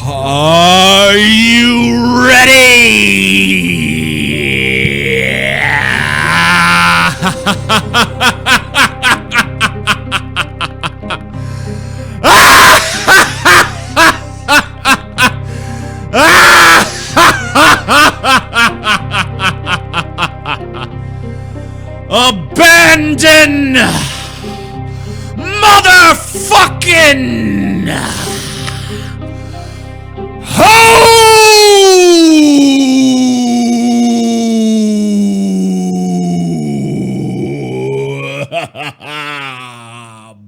Are you ready? Abandon motherfucking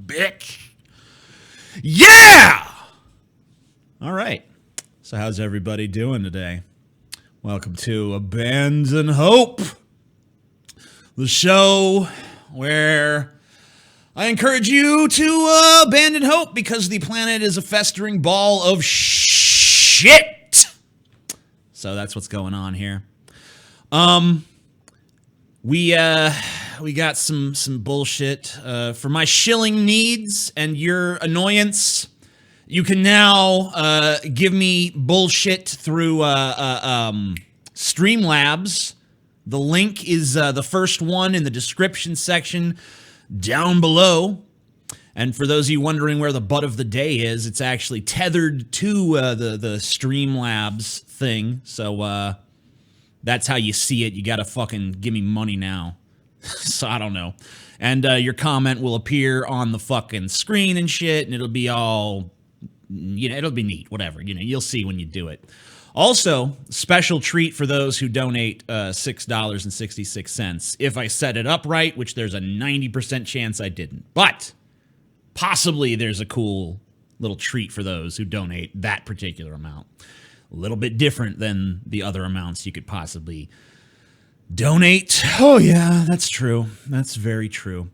bitch. Yeah! All right. So how's everybody doing today? Welcome to Abandon Hope, the show where I encourage you to abandon hope because the planet is a festering ball of shit. So that's what's going on here. We got some bullshit for my shilling needs and your annoyance. You can now give me bullshit through Streamlabs. The link is the first one in the description section down below. And for those of you wondering where the butt of the day is, it's actually tethered to the Streamlabs thing. So that's how you see it. You gotta fucking give me money now. So I don't know. And your comment will appear on the fucking screen and shit, and it'll be all, you know, it'll be neat, whatever. You know, you'll see when you do it. Also, special treat for those who donate $6.66. If I set it up right, which there's a 90% chance I didn't. But possibly there's a cool little treat for those who donate that particular amount. A little bit different than the other amounts you could possibly donate. Oh yeah, that's true. That's very true.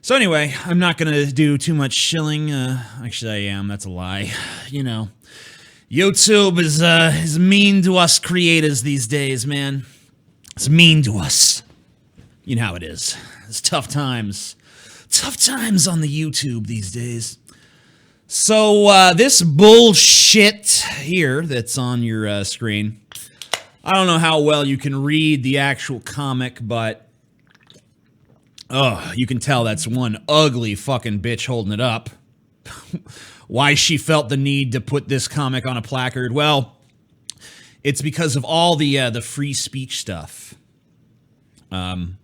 So anyway, I'm not going to do too much shilling. Actually, I am. That's a lie. You know. YouTube is mean to us creators these days, man. It's mean to us. You know how it is. It's tough times. Tough times on the YouTube these days. So this bullshit here that's on your screen, I don't know how well you can read the actual comic, but you can tell that's one ugly fucking bitch holding it up. Why she felt the need to put this comic on a placard? Well, it's because of all the free speech stuff. Gonna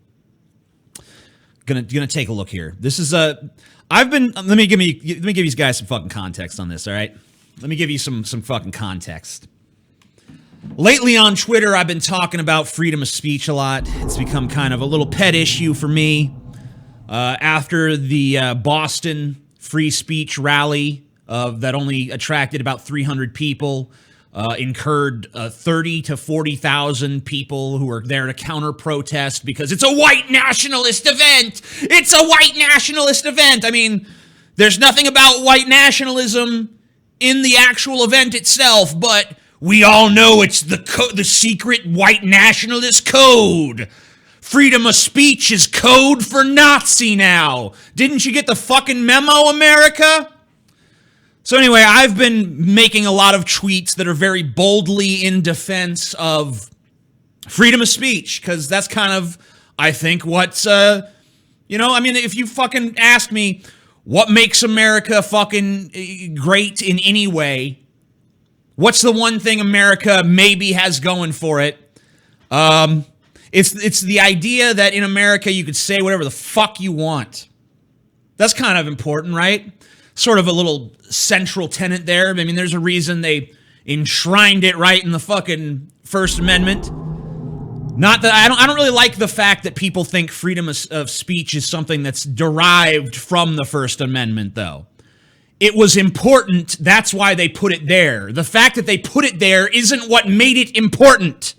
take a look here. This is let me give you guys some fucking context on this. All right, let me give you some fucking context. Lately on Twitter, I've been talking about freedom of speech a lot. It's become kind of a little pet issue for me. After the Boston free speech rally that only attracted about 300 people, incurred 30 to 40,000 people who were there to counter-protest because it's a white nationalist event! It's a white nationalist event! I mean, there's nothing about white nationalism in the actual event itself, but we all know it's the secret white nationalist code. Freedom of speech is code for Nazi now. Didn't you get the fucking memo, America? So anyway, I've been making a lot of tweets that are very boldly in defense of freedom of speech, because that's kind of, I think, what's, I mean, if you fucking ask me what makes America fucking great in any way, what's the one thing America maybe has going for it? It's the idea that in America you could say whatever the fuck you want. That's kind of important, right? Sort of a little central tenet there. I mean, there's a reason they enshrined it right in the fucking First Amendment. Not that I don't really like the fact that people think freedom of speech is something that's derived from the First Amendment, though. It was important, that's why they put it there. The fact that they put it there isn't what made it important.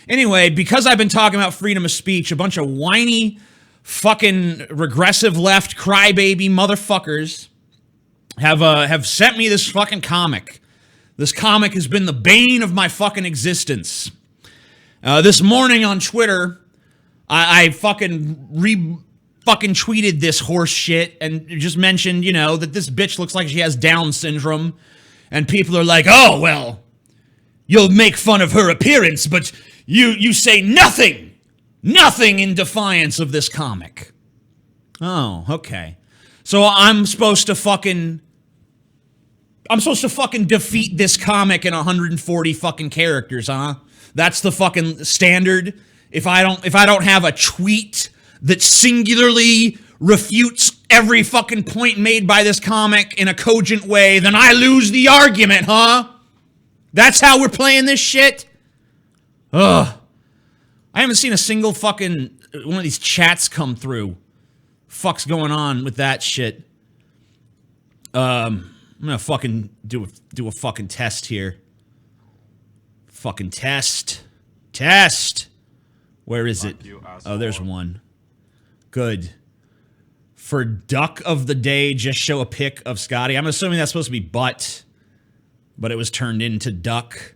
Anyway, because I've been talking about freedom of speech, a bunch of whiny, fucking regressive left crybaby motherfuckers have sent me this fucking comic. This comic has been the bane of my fucking existence. This morning on Twitter, I fucking tweeted this horse shit and just mentioned, that this bitch looks like she has Down syndrome. And people are like, oh, well, you'll make fun of her appearance, but you say nothing in defiance of this comic. Oh, okay. So I'm supposed to fucking defeat this comic in 140 fucking characters, huh? That's the fucking standard. If I don't have a tweet that singularly refutes every fucking point made by this comic in a cogent way, then I lose the argument, huh? That's how we're playing this shit? Ugh. I haven't seen a single fucking one of these chats come through. Fuck's going on with that shit? I'm gonna fucking do a fucking test here. Fucking test. Where is it? Oh, there's one. Good. For Duck of the Day, just show a pic of Scotty. I'm assuming that's supposed to be butt, but it was turned into duck.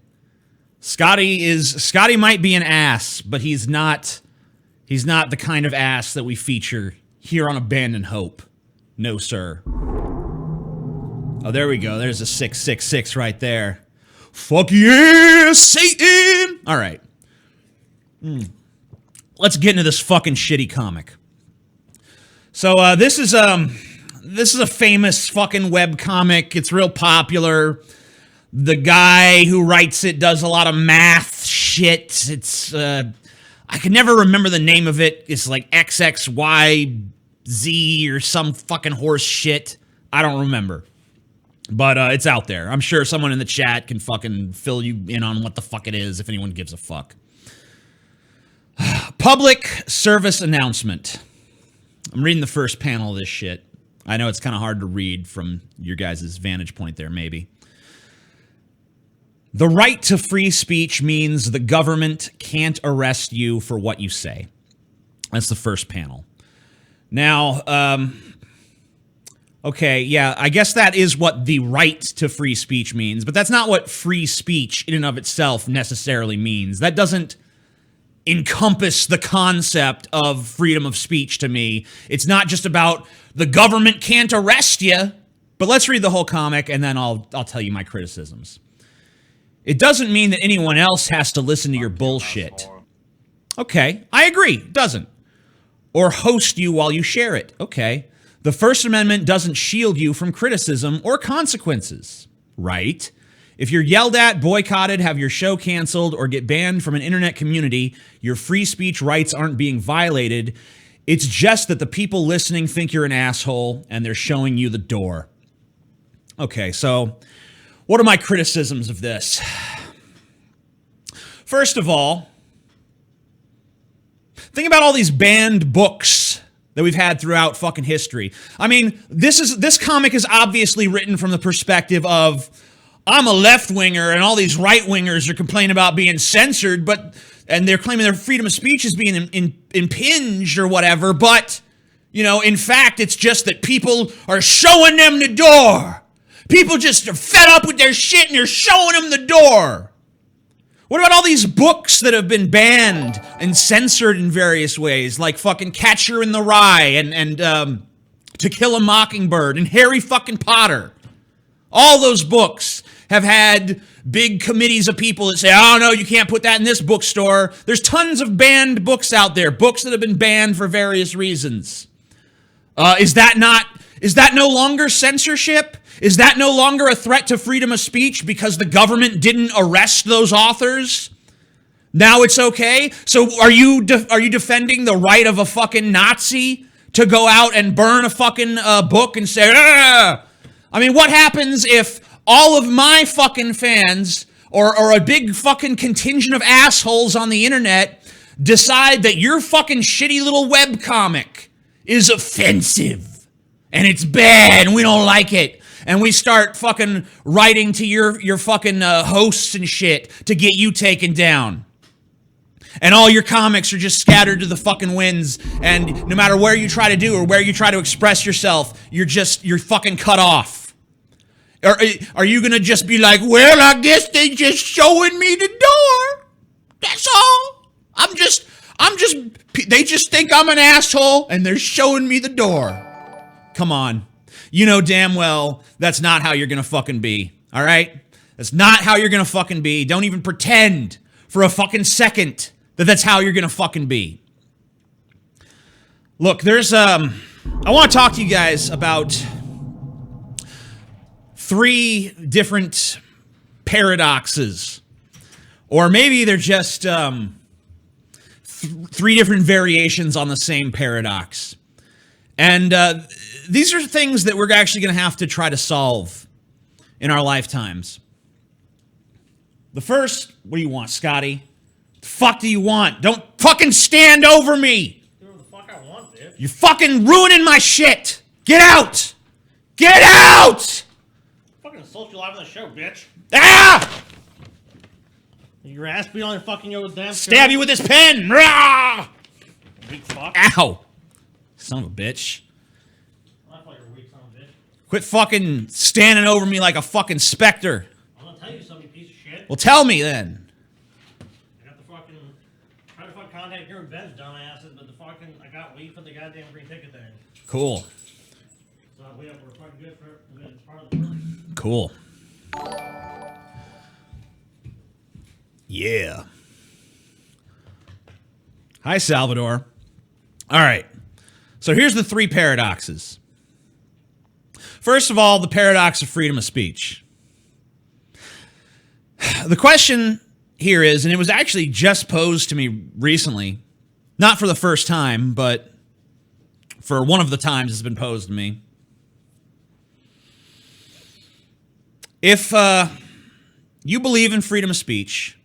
Scotty might be an ass, but he's not the kind of ass that we feature here on Abandon Hope. No, sir. Oh, there we go. There's a 666 right there. Fuck yeah, Satan! All right. Let's get into this fucking shitty comic. So this is a famous fucking web comic. It's real popular. The guy who writes it does a lot of math shit. It's I can never remember the name of it. It's like XXYZ or some fucking horse shit. I don't remember. But it's out there. I'm sure someone in the chat can fucking fill you in on what the fuck it is if anyone gives a fuck. Public service announcement. I'm reading the first panel of this shit. I know it's kind of hard to read from your guys' vantage point there, maybe. The right to free speech means the government can't arrest you for what you say. That's the first panel. Now, okay, yeah, I guess that is what the right to free speech means, but that's not what free speech in and of itself necessarily means. That doesn't encompass the concept of freedom of speech to me. It's not just about the government can't arrest you, but let's read the whole comic and then I'll tell you my criticisms. It doesn't mean that anyone else has to listen to your bullshit. Okay, I agree, it doesn't. Or host you while you share it. Okay. The First Amendment doesn't shield you from criticism or consequences, right? If you're yelled at, boycotted, have your show canceled, or get banned from an internet community, your free speech rights aren't being violated. It's just that the people listening think you're an asshole and they're showing you the door. Okay, so what are my criticisms of this? First of all, think about all these banned books that we've had throughout fucking history. I mean, this comic is obviously written from the perspective of, I'm a left-winger and all these right-wingers are complaining about being censored, and they're claiming their freedom of speech is being impinged or whatever, but, in fact, it's just that people are showing them the door. People just are fed up with their shit and they're showing them the door. What about all these books that have been banned and censored in various ways, like fucking Catcher in the Rye and To Kill a Mockingbird and Harry fucking Potter? All those books have had big committees of people that say, oh no, you can't put that in this bookstore. There's tons of banned books out there, books that have been banned for various reasons. Is that no longer censorship? Is that no longer a threat to freedom of speech because the government didn't arrest those authors? Now it's okay? So are you defending the right of a fucking Nazi to go out and burn a fucking book and say, ah! I mean, what happens if all of my fucking fans or a big fucking contingent of assholes on the internet decide that your fucking shitty little webcomic is offensive and it's bad and we don't like it, and we start fucking writing to your fucking hosts and shit to get you taken down, and all your comics are just scattered to the fucking winds, and no matter where you try to do or where you try to express yourself, you're fucking cut off. Are you gonna just be like, well, I guess they just showing me the door. That's all. They just think I'm an asshole and they're showing me the door. Come on. You know damn well that's not how you're gonna fucking be. All right? That's not how you're gonna fucking be. Don't even pretend for a fucking second that that's how you're gonna fucking be. Look, I want to talk to you guys about 3 different paradoxes, or maybe they're just 3 different variations on the same paradox. And these are things that we're actually going to have to try to solve in our lifetimes. The first, what do you want, Scotty? What the fuck do you want? Don't fucking stand over me! Do what the fuck I want, bitch. You're fucking ruining my shit! Get out! Get out! Fucking assault you live on the show, bitch. Ah! Your ass beat on your fucking yo damn show. Stab you with this pen! Rah! Weak fuck. Ow! Son of a bitch. I thought you were weak, son of a bitch. Quit fucking standing over me like a fucking specter. I'm gonna tell you something, you piece of shit. Well, tell me then. I got the fucking... Trying to fucking contact your and Ben's dumbasses, but the fucking... I got weed for the goddamn green ticket thing. Cool. So we're fucking good for... It's part of the work. Cool. Yeah. Hi, Salvador. All right. So here's the 3 paradoxes. First of all, the paradox of freedom of speech. The question here is, and it was actually just posed to me recently, not for the first time, but for one of the times it's been posed to me. If you believe in freedom of speech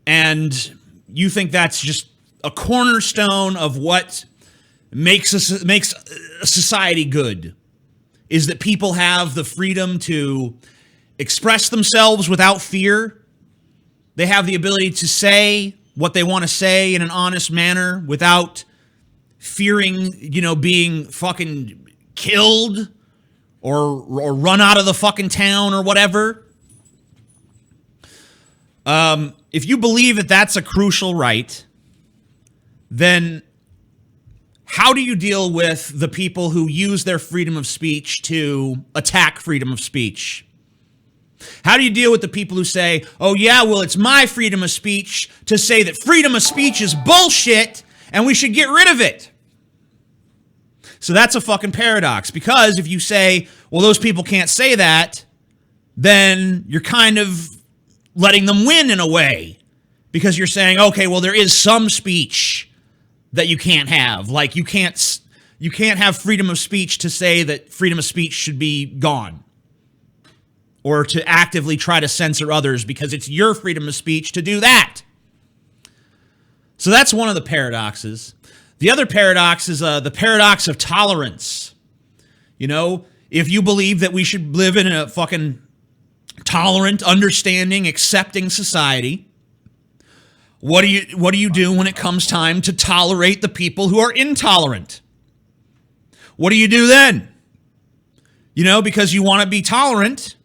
and you think that's just a cornerstone of what makes a society good, is that people have the freedom to express themselves without fear. They have the ability to say what they want to say in an honest manner without fearing, being fucking killed or run out of the fucking town or whatever. If you believe that that's a crucial right, then how do you deal with the people who use their freedom of speech to attack freedom of speech? How do you deal with the people who say, oh yeah, well, it's my freedom of speech to say that freedom of speech is bullshit and we should get rid of it? So that's a fucking paradox, because if you say, well, those people can't say that, then you're kind of letting them win in a way, because you're saying, okay, well, there is some speech that you can't have. Like you can't have freedom of speech to say that freedom of speech should be gone, or to actively try to censor others because it's your freedom of speech to do that. So that's one of the paradoxes. The other paradox is the paradox of tolerance. If you believe that we should live in a fucking tolerant, understanding, accepting society, what do you do when it comes time to tolerate the people who are intolerant? What do you do then? Because you want to be tolerant,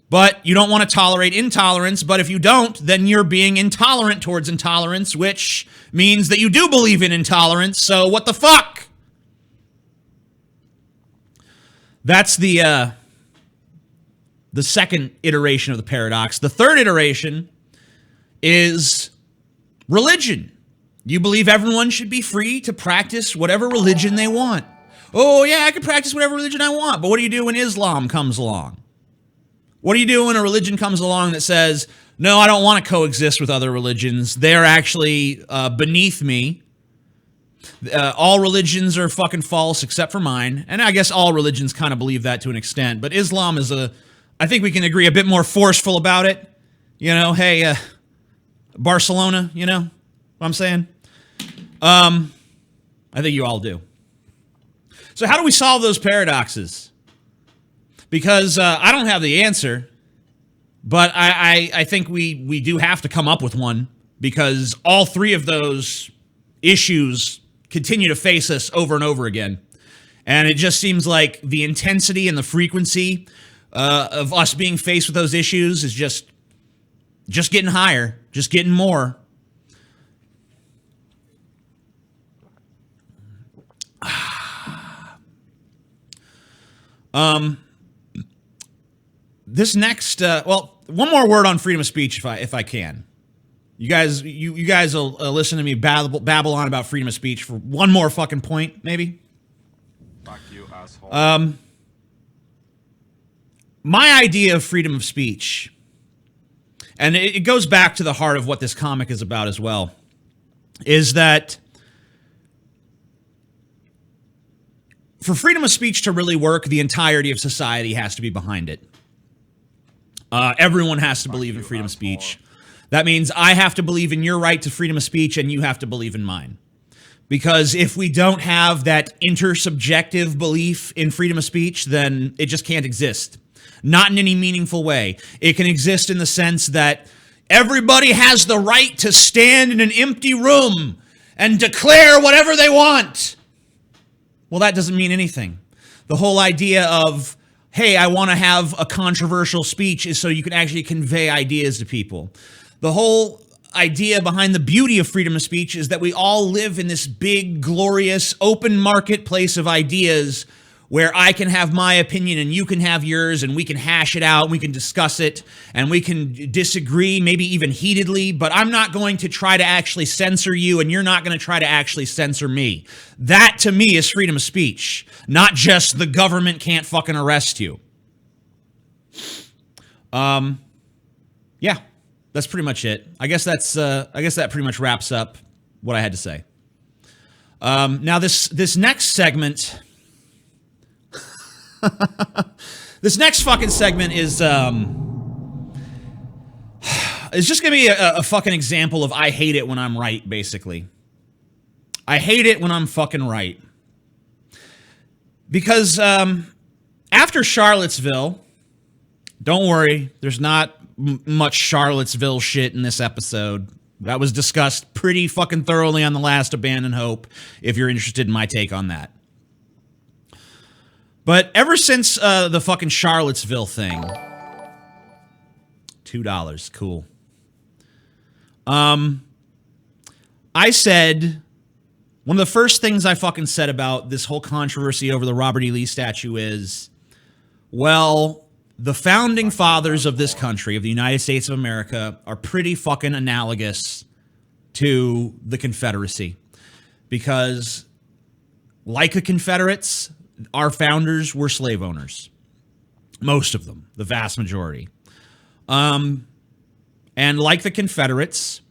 but you don't want to tolerate intolerance. But if you don't, then you're being intolerant towards intolerance, which means that you do believe in intolerance. So what the fuck? That's the second iteration of the paradox. The third iteration is religion. You believe everyone should be free to practice whatever religion they want. Oh, yeah, I can practice whatever religion I want. But what do you do when Islam comes along? What do you do when a religion comes along that says, no, I don't want to coexist with other religions. They're actually beneath me. All religions are fucking false except for mine. And I guess all religions kind of believe that to an extent. But Islam is I think we can agree, a bit more forceful about it. You know, hey, Barcelona, you know what I'm saying? I think you all do. So how do we solve those paradoxes? Because I don't have the answer, but I think we do have to come up with one, because all three of those issues continue to face us over and over again. And it just seems like the intensity and the frequency of us being faced with those issues is just getting higher, just getting more. This next, one more word on freedom of speech, if I can. You guys will listen to me babble on about freedom of speech for one more fucking point, maybe. Fuck you, asshole. My idea of freedom of speech, and it goes back to the heart of what this comic is about as well, is that for freedom of speech to really work, the entirety of society has to be behind it. Everyone has to believe in freedom of speech. That means I have to believe in your right to freedom of speech, and you have to believe in mine. Because if we don't have that intersubjective belief in freedom of speech, then it just can't exist. Not in any meaningful way. It can exist in the sense that everybody has the right to stand in an empty room and declare whatever they want. Well, that doesn't mean anything. The whole idea of, hey, I want to have a controversial speech is so you can actually convey ideas to people. The whole idea behind the beauty of freedom of speech is that we all live in this big, glorious, open marketplace of ideas where I can have my opinion and you can have yours, and we can hash it out, we can discuss it, and we can disagree, maybe even heatedly, but I'm not going to try to actually censor you, and you're not going to try to actually censor me. That, to me, is freedom of speech, not just the government can't fucking arrest you. Yeah, that's pretty much it. I guess that pretty much wraps up what I had to say. Now, this next segment... This next fucking segment is it's just gonna be a fucking example of I hate it when I'm right, basically. I hate it when I'm fucking right. Because after Charlottesville, don't worry, there's not much Charlottesville shit in this episode. That was discussed pretty fucking thoroughly on the last Abandon Hope, if you're interested in my take on that. But ever since the fucking Charlottesville thing, $2, cool. I said, one of the first things I fucking said about this whole controversy over the Robert E. Lee statue is, well, the founding fathers of this country, of the United States of America, are pretty fucking analogous to the Confederacy. Because, like the Confederates, our founders were slave owners. Most of them, the vast majority. And like the Confederates,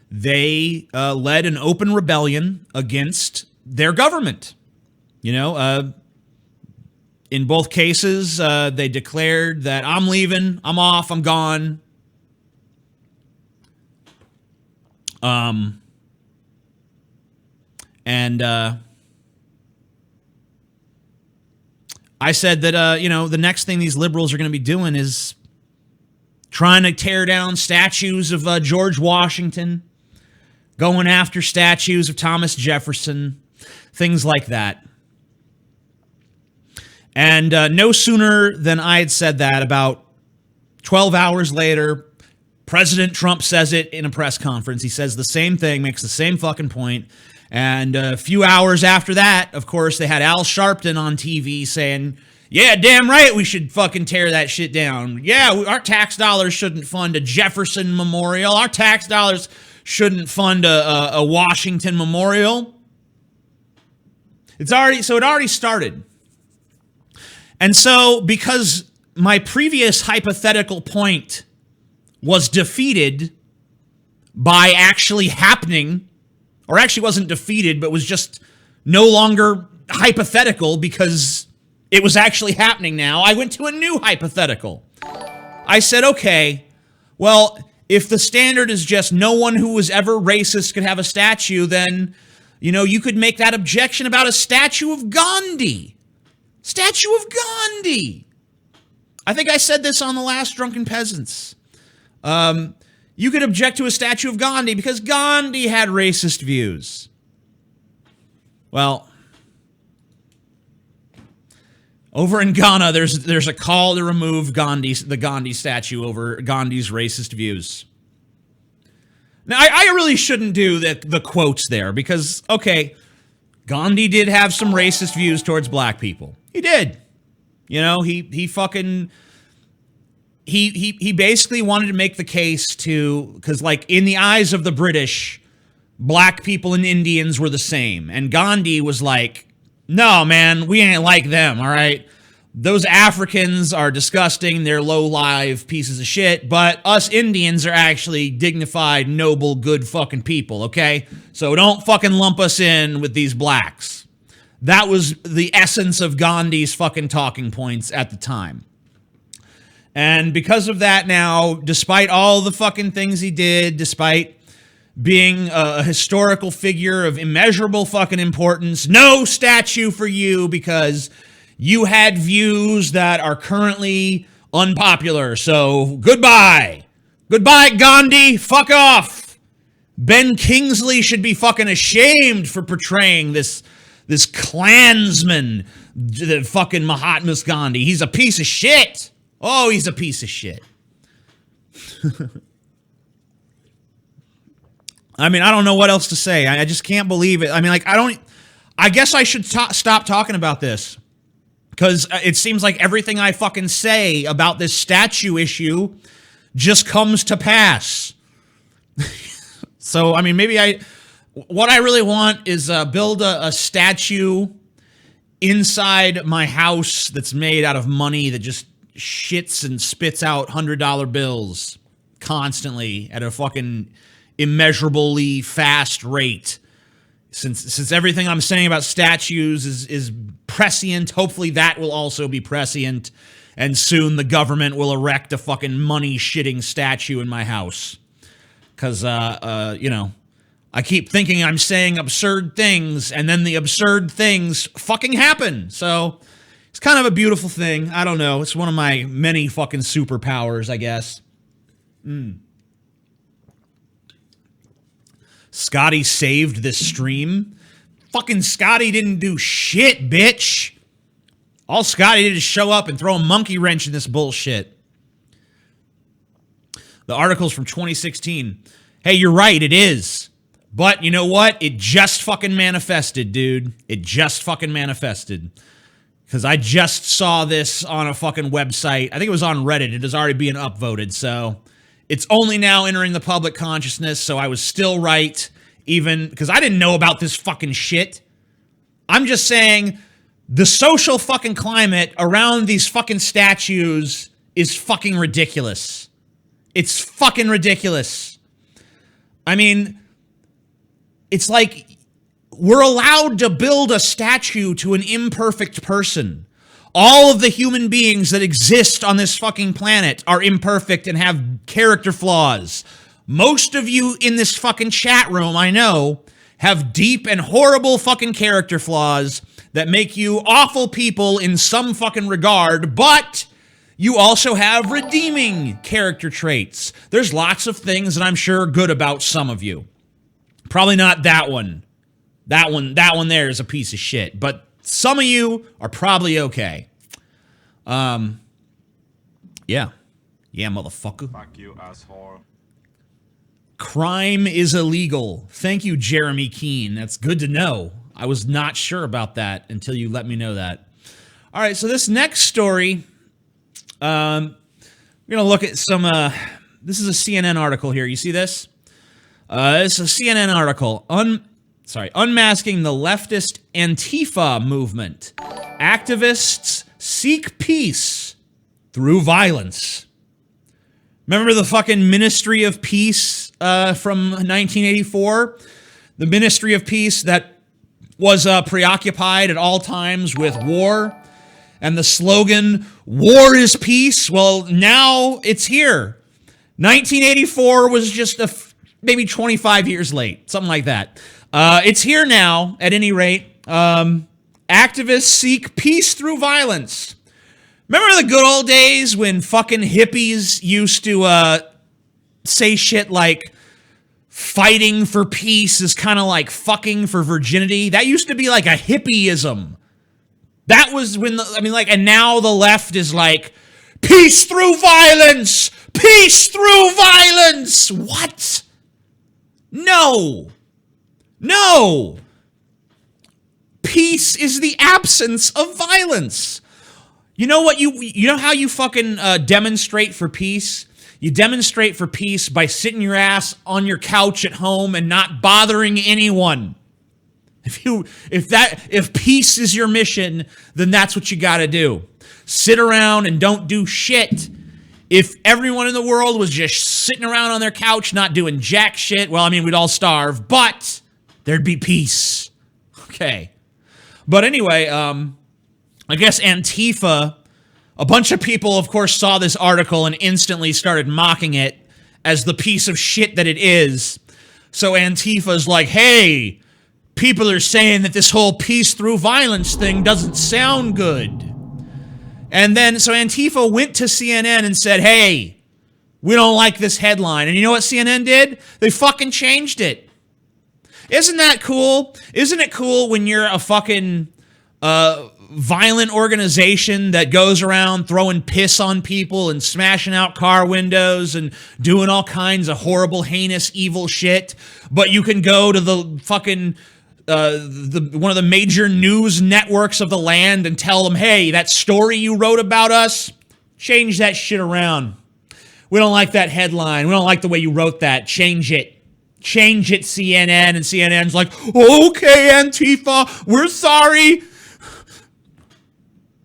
they led an open rebellion against their government. You know, in both cases, they declared that I'm leaving, I'm off, I'm gone. I said that, the next thing these liberals are going to be doing is trying to tear down statues of George Washington, going after statues of Thomas Jefferson, things like that. And no sooner than I had said that, about 12 hours later, President Trump says it in a press conference. He says the same thing, makes the same fucking point. And a few hours after that, of course, they had Al Sharpton on TV saying, yeah, damn right, we should fucking tear that shit down. Yeah, our tax dollars shouldn't fund a Jefferson memorial. Our tax dollars shouldn't fund a Washington memorial. It already started. And so, because my previous hypothetical point was defeated by actually happening or actually wasn't defeated, but was just no longer hypothetical because it was actually happening now, I went to a new hypothetical. I said, okay, well, if the standard is just no one who was ever racist could have a statue, then, you know, you could make that objection about a statue of Gandhi. Statue of Gandhi. I think I said this on the last Drunken Peasants. You could object to a statue of Gandhi because Gandhi had racist views. Well, over in Ghana, there's a call to remove the Gandhi statue over Gandhi's racist views. Now, I really shouldn't do the quotes there because, okay, Gandhi did have some racist views towards black people. He did. You know, he basically wanted to make the case because, like, in the eyes of the British, black people and Indians were the same. And Gandhi was like, no, man, we ain't like them, all right? Those Africans are disgusting. They're low-live pieces of shit. But us Indians are actually dignified, noble, good fucking people, okay? So don't fucking lump us in with these blacks. That was the essence of Gandhi's fucking talking points at the time. And because of that now, despite all the fucking things he did, despite being a historical figure of immeasurable fucking importance, no statue for you because you had views that are currently unpopular. So goodbye. Goodbye, Gandhi. Fuck off. Ben Kingsley should be fucking ashamed for portraying this Klansman, the fucking Mahatma Gandhi. He's a piece of shit. Oh, he's a piece of shit. I mean, I don't know what else to say. I just can't believe it. I mean, like, I guess I should stop talking about this because it seems like everything I fucking say about this statue issue just comes to pass. So, I mean, what I really want is build a statue inside my house that's made out of money that just shits and spits out $100 bills constantly at a fucking immeasurably fast rate. Since everything I'm saying about statues is prescient, hopefully that will also be prescient, and soon the government will erect a fucking money-shitting statue in my house. Because, you know, I keep thinking I'm saying absurd things, and then the absurd things fucking happen. So it's kind of a beautiful thing. I don't know. It's one of my many fucking superpowers, I guess. Scotty saved this stream. Fucking Scotty didn't do shit, bitch. All Scotty did is show up and throw a monkey wrench in this bullshit. The article's from 2016. Hey, you're right, it is. But you know what? It just fucking manifested, dude. It just fucking manifested. Because I just saw this on a fucking website. I think it was on Reddit. It is already being upvoted, so it's only now entering the public consciousness, so I was still right, even because I didn't know about this fucking shit. I'm just saying the social fucking climate around these fucking statues is fucking ridiculous. It's fucking ridiculous. I mean, it's like we're allowed to build a statue to an imperfect person. All of the human beings that exist on this fucking planet are imperfect and have character flaws. Most of you in this fucking chat room, I know, have deep and horrible fucking character flaws that make you awful people in some fucking regard, but you also have redeeming character traits. There's lots of things that I'm sure are good about some of you. Probably not that one. That one there is a piece of shit, but some of you are probably okay. Yeah. Yeah, motherfucker. Fuck you, asshole. Crime is illegal. Thank you, Jeremy Keene. That's good to know. I was not sure about that until you let me know that. All right, so this next story, we're going to look at some, this is a CNN article here. You see this? It's a CNN article. Unmasking the leftist Antifa movement. Activists seek peace through violence. Remember the fucking Ministry of Peace from 1984? the Ministry of Peace that was preoccupied at all times with war and the slogan, war is peace. Well, now it's here. 1984 was just maybe 25 years late, something like that. It's here now, at any rate. Activists seek peace through violence. Remember the good old days when fucking hippies used to say shit like fighting for peace is kind of like fucking for virginity? That used to be like a hippieism. That was when, and now the left is like, peace through violence! Peace through violence! What? No. No. Peace is the absence of violence. You know what? You know how you fucking demonstrate for peace? You demonstrate for peace by sitting your ass on your couch at home and not bothering anyone. If peace is your mission, then that's what you got to do. Sit around and don't do shit. If everyone in the world was just sitting around on their couch not doing jack shit, well, we'd all starve, but there'd be peace. Okay. But anyway, I guess Antifa, a bunch of people, of course, saw this article and instantly started mocking it as the piece of shit that it is. So Antifa's like, hey, people are saying that this whole peace through violence thing doesn't sound good. And then, so Antifa went to CNN and said, hey, we don't like this headline. And you know what CNN did? They fucking changed it. Isn't that cool? Isn't it cool when you're a fucking violent organization that goes around throwing piss on people and smashing out car windows and doing all kinds of horrible, heinous, evil shit, but you can go to the fucking one of the major news networks of the land and tell them, hey, that story you wrote about us, change that shit around. We don't like that headline. We don't like the way you wrote that. Change it. Change it, CNN. And CNN's like, okay, Antifa, we're sorry.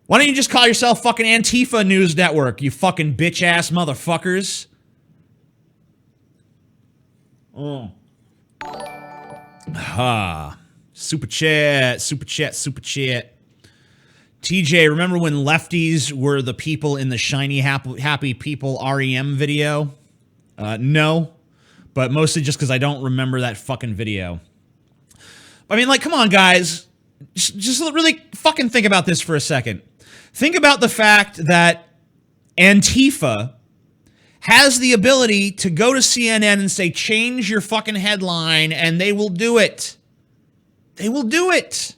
Why don't you just call yourself fucking Antifa News Network, you fucking bitch-ass motherfuckers? Oh. Super chat, super chat, super chat. TJ, remember when lefties were the people in the Shiny Happy People REM video? No, but mostly just because I don't remember that fucking video. Come on, guys. Just really fucking think about this for a second. Think about the fact that Antifa has the ability to go to CNN and say, change your fucking headline, and they will do it. They will do it.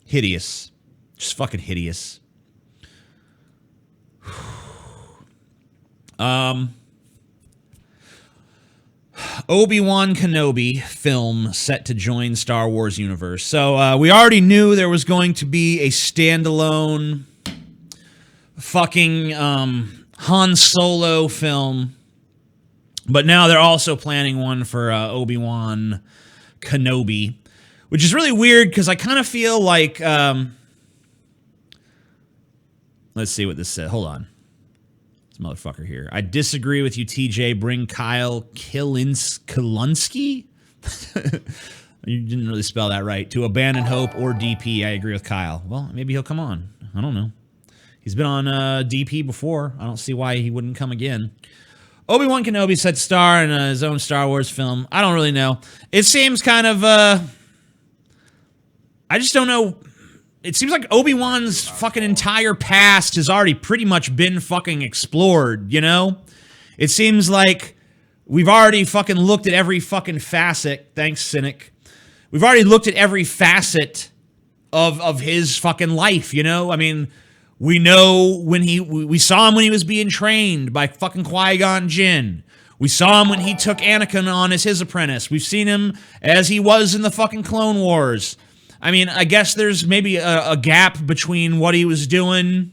Hideous. Just fucking hideous. Obi-Wan Kenobi film set to join Star Wars universe. So we already knew there was going to be a standalone fucking Han Solo film. But now they're also planning one for Obi-Wan Kenobi, which is really weird because I kind of feel like... let's see what this said. Hold on. This motherfucker here. I disagree with you, TJ. Bring Kyle Kalinske? You didn't really spell that right. To Abandon Hope or DP. I agree with Kyle. Well, maybe he'll come on. I don't know. He's been on DP before. I don't see why he wouldn't come again. Obi-Wan Kenobi set to star in his own Star Wars film. I don't really know. It seems kind of, I just don't know. It seems like Obi-Wan's fucking entire past has already pretty much been fucking explored, you know? It seems like we've already fucking looked at every fucking facet. Thanks, Cynic. We've already looked at every facet of his fucking life, you know? We know when we saw him when he was being trained by fucking Qui-Gon Jinn. We saw him when he took Anakin on as his apprentice. We've seen him as he was in the fucking Clone Wars. I guess there's maybe a gap between what he was doing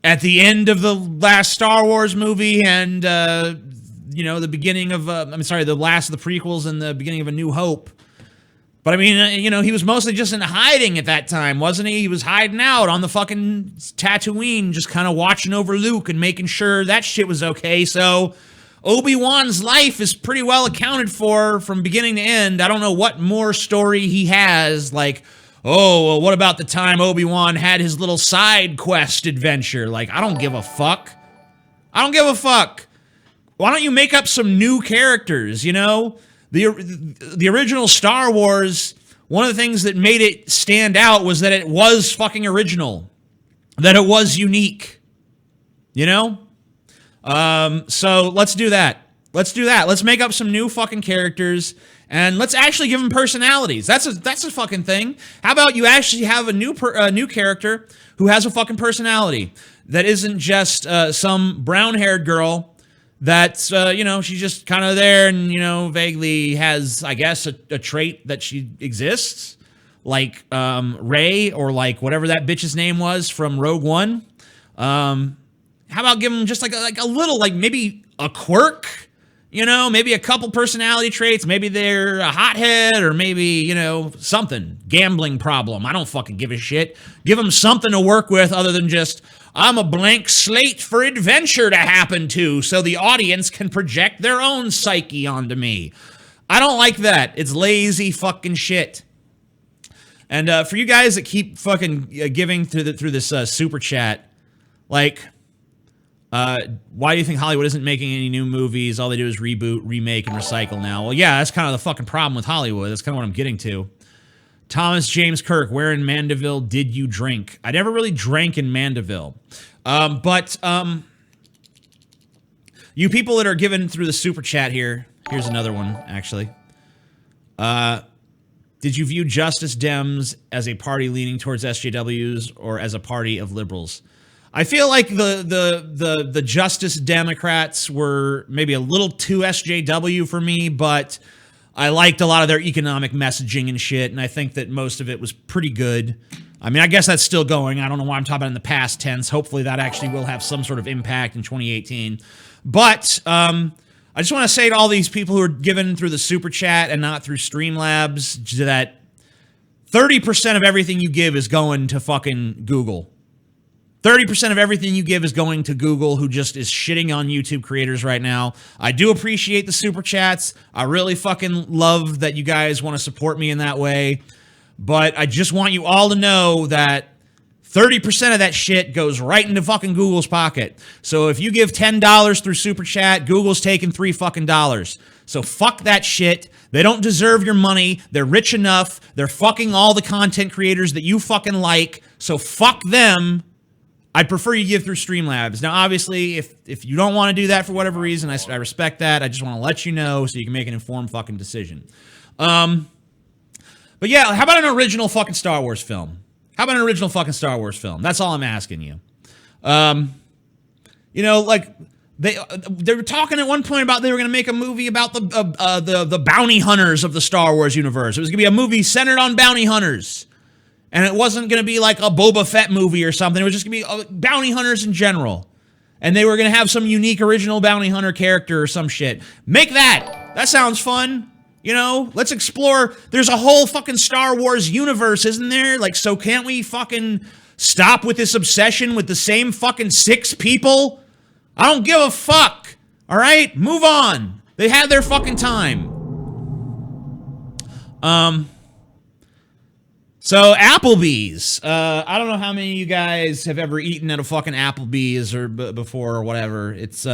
at the end of the last Star Wars movie and, the beginning of, the last of the prequels and the beginning of A New Hope. But he was mostly just in hiding at that time, wasn't he? He was hiding out on the fucking Tatooine, just kind of watching over Luke and making sure that shit was okay. So Obi-Wan's life is pretty well accounted for from beginning to end. I don't know what more story he has. Like, oh, well, what about the time Obi-Wan had his little side quest adventure? Like, I don't give a fuck. I don't give a fuck. Why don't you make up some new characters, you know? The original Star Wars, one of the things that made it stand out was that it was fucking original. That it was unique. You know? So let's do that. Let's do that. Let's make up some new fucking characters and let's actually give them personalities. That's a fucking thing. How about you actually have a new character who has a fucking personality that isn't just some brown-haired girl that's you know, she's just kind of there and, you know, vaguely has, I guess, a trait that she exists, like Rey, or like whatever that bitch's name was from Rogue One. How about give them just like a little, like maybe a quirk, you know, maybe a couple personality traits. Maybe they're a hothead or maybe, you know, something, gambling problem. I don't fucking give a shit. Give them something to work with other than just, I'm a blank slate for adventure to happen to so the audience can project their own psyche onto me. I don't like that. It's lazy fucking shit. And for you guys that keep fucking giving through this super chat, like, why do you think Hollywood isn't making any new movies? All they do is reboot, remake, and recycle now. Well, yeah, that's kind of the fucking problem with Hollywood. That's kind of what I'm getting to. Thomas James Kirk, where in Mandeville did you drink? I never really drank in Mandeville. But you people that are given through the super chat here, here's another one, actually. Did you view Justice Dems as a party leaning towards SJWs or as a party of liberals? I feel like the Justice Democrats were maybe a little too SJW for me, but I liked a lot of their economic messaging and shit, and I think that most of it was pretty good. I mean, I guess that's still going. I don't know why I'm talking about it in the past tense. Hopefully that actually will have some sort of impact in 2018. But I just want to say to all these people who are given through the super chat and not through Streamlabs that 30% of everything you give is going to fucking Google. 30% of everything you give is going to Google, who just is shitting on YouTube creators right now. I do appreciate the super chats. I really fucking love that you guys want to support me in that way. But I just want you all to know that 30% of that shit goes right into fucking Google's pocket. So if you give $10 through super chat, Google's taking $3 fucking dollars. So fuck that shit. They don't deserve your money. They're rich enough. They're fucking all the content creators that you fucking like. So fuck them. I'd prefer you give through Streamlabs. Now, obviously, if you don't want to do that for whatever reason, I respect that. I just want to let you know so you can make an informed fucking decision. But yeah, how about an original fucking Star Wars film? How about an original fucking Star Wars film? That's all I'm asking you. You know, like they were talking at one point about they were going to make a movie about the bounty hunters of the Star Wars universe. It was going to be a movie centered on bounty hunters. And it wasn't going to be like a Boba Fett movie or something. It was just going to be bounty hunters in general. And they were going to have some unique original bounty hunter character or some shit. Make that. That sounds fun. You know, let's explore. There's a whole fucking Star Wars universe, isn't there? Like, so can't we fucking stop with this obsession with the same fucking 6 people? I don't give a fuck. All right? Move on. They had their fucking time. So Applebee's, I don't know how many of you guys have ever eaten at a fucking Applebee's or before or whatever. It's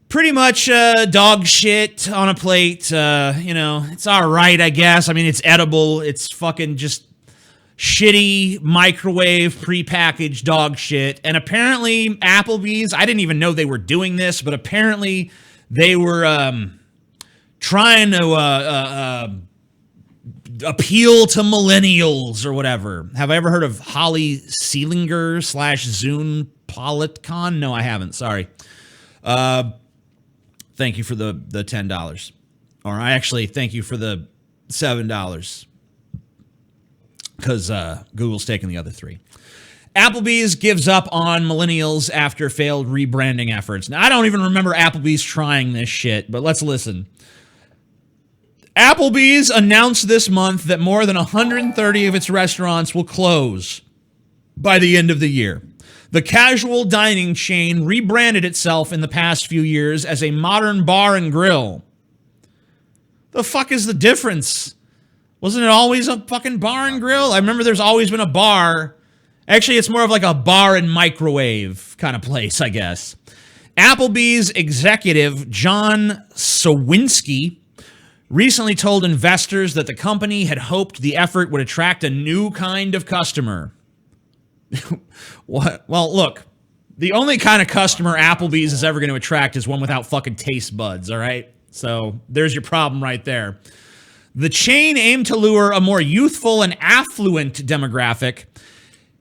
pretty much dog shit on a plate. You know, it's all right, I guess. I mean, it's edible. It's fucking just shitty microwave prepackaged dog shit. And apparently Applebee's, I didn't even know they were doing this, but apparently they were trying to appeal to millennials or whatever. Have I ever heard of Holly Seelinger /Zune Politcon? No, I haven't. Sorry. Thank you for the $10. Or I actually thank you for the $7. Because Google's taking the other 3. Applebee's gives up on millennials after failed rebranding efforts. Now, I don't even remember Applebee's trying this shit, but let's listen. Applebee's announced this month that more than 130 of its restaurants will close by the end of the year. The casual dining chain rebranded itself in the past few years as a modern bar and grill. The fuck is the difference? Wasn't it always a fucking bar and grill? I remember there's always been a bar. Actually, it's more of like a bar and microwave kind of place, I guess. Applebee's executive John Sawinski recently told investors that the company had hoped the effort would attract a new kind of customer. What? Well, look, the only kind of customer Applebee's is ever going to attract is one without fucking taste buds, all right? So there's your problem right there. The chain aimed to lure a more youthful and affluent demographic.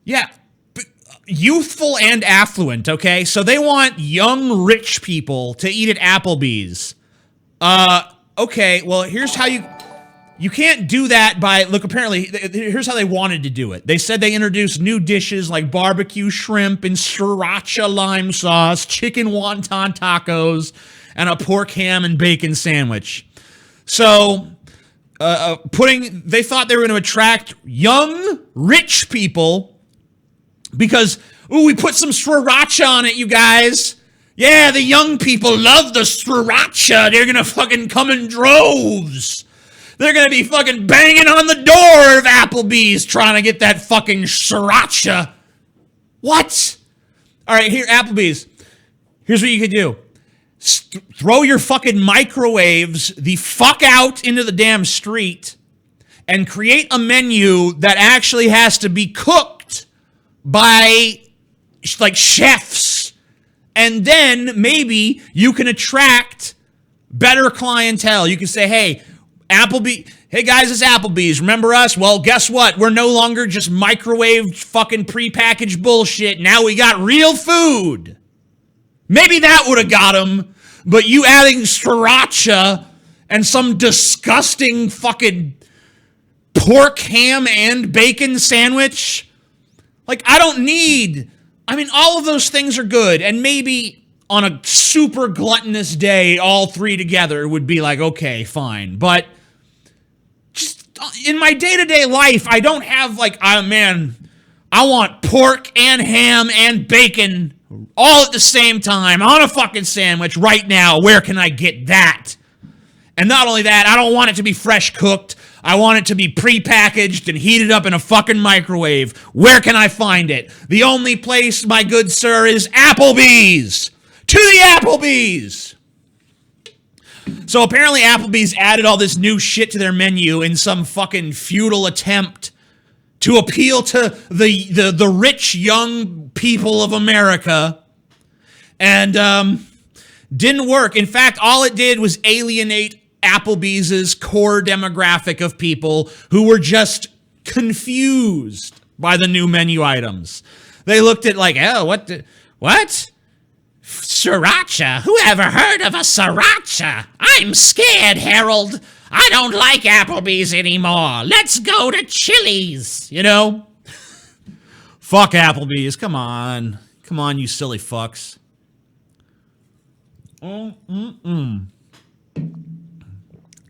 Yeah, youthful and affluent, okay? So they want young, rich people to eat at Applebee's. Okay, well, here's how you can't do that by, look, apparently, here's how they wanted to do it. They said they introduced new dishes like barbecue shrimp and sriracha lime sauce, chicken wonton tacos, and a pork ham and bacon sandwich. So, they thought they were going to attract young, rich people because, ooh, we put some sriracha on it, you guys. Yeah, the young people love the sriracha. They're going to fucking come in droves. They're going to be fucking banging on the door of Applebee's trying to get that fucking sriracha. What? All right, here, Applebee's. Here's what you could do. Throw your fucking microwaves the fuck out into the damn street and create a menu that actually has to be cooked by, like, chefs. And then maybe you can attract better clientele. You can say, hey, hey guys, it's Applebee's. Remember us? Well, guess what? We're no longer just microwaved fucking prepackaged bullshit. Now we got real food. Maybe that would have got them. But you adding sriracha and some disgusting fucking pork ham and bacon sandwich? Like, all of those things are good. And maybe on a super gluttonous day, all three together would be like, okay, fine. But just in my day-to-day life, I don't have like, I want pork and ham and bacon all at the same time on a fucking sandwich right now. Where can I get that? And not only that, I don't want it to be fresh cooked. I want it to be prepackaged and heated up in a fucking microwave. Where can I find it? The only place, my good sir, is Applebee's. To the Applebee's! So apparently Applebee's added all this new shit to their menu in some fucking futile attempt to appeal to the rich young people of America. And didn't work. In fact, all it did was alienate Applebee's core demographic of people who were just confused by the new menu items. They looked at like, oh, what? Sriracha? Who ever heard of a sriracha? I'm scared, Harold. I don't like Applebee's anymore. Let's go to Chili's, you know? Fuck Applebee's. Come on. Come on, you silly fucks.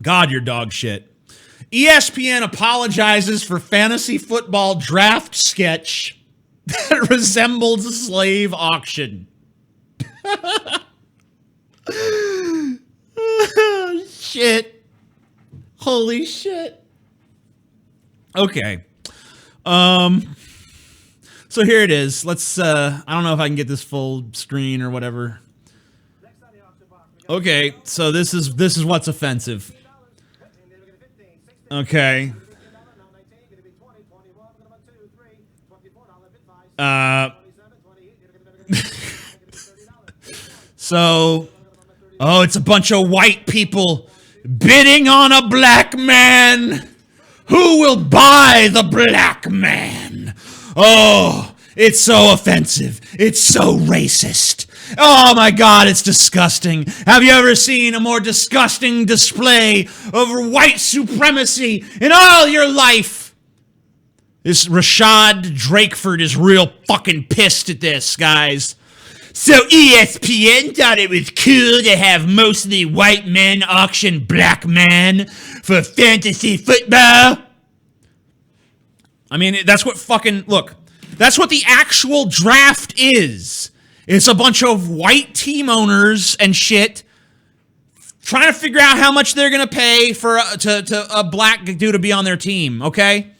God, you're dog shit. ESPN apologizes for fantasy football draft sketch that resembles a slave auction. Shit. Holy shit. Okay. So here it is. Let's I don't know if I can get this full screen or whatever. Okay, so this is what's offensive. Okay. So, it's a bunch of white people bidding on a black man. Who will buy the black man? Oh, it's so offensive. It's so racist. Oh my God, it's disgusting. Have you ever seen a more disgusting display of white supremacy in all your life? This Rashad Drakeford is real fucking pissed at this, guys. So ESPN thought it was cool to have mostly white men auction black men for fantasy football. I mean, that's what fucking, look, That's what the actual draft is. It's a bunch of white team owners and shit trying to figure out how much they're going to pay for to a black dude to be on their team, okay?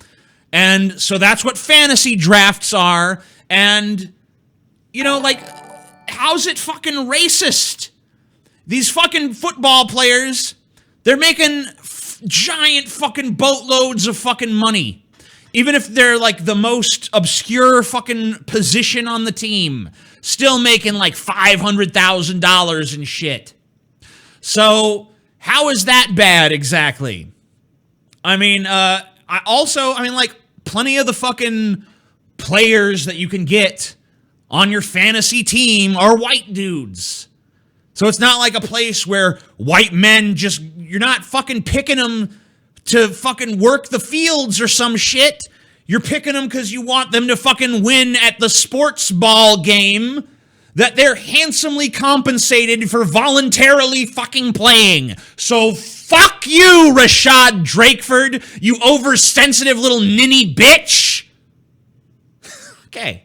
And so that's what fantasy drafts are. And, you know, like, how's it fucking racist? These fucking football players, they're making giant fucking boatloads of fucking money. Even if they're like the most obscure fucking position on the team, still making like $500,000 and shit. So how is that bad exactly? I mean, like plenty of the fucking players that you can get on your fantasy team are white dudes. So it's not like a place where white men just, you're not fucking picking them to fucking work the fields or some shit. You're picking them because you want them to fucking win at the sports ball game that they're handsomely compensated for voluntarily fucking playing. So fuck you, Rashad Drakeford, you oversensitive little ninny bitch. Okay.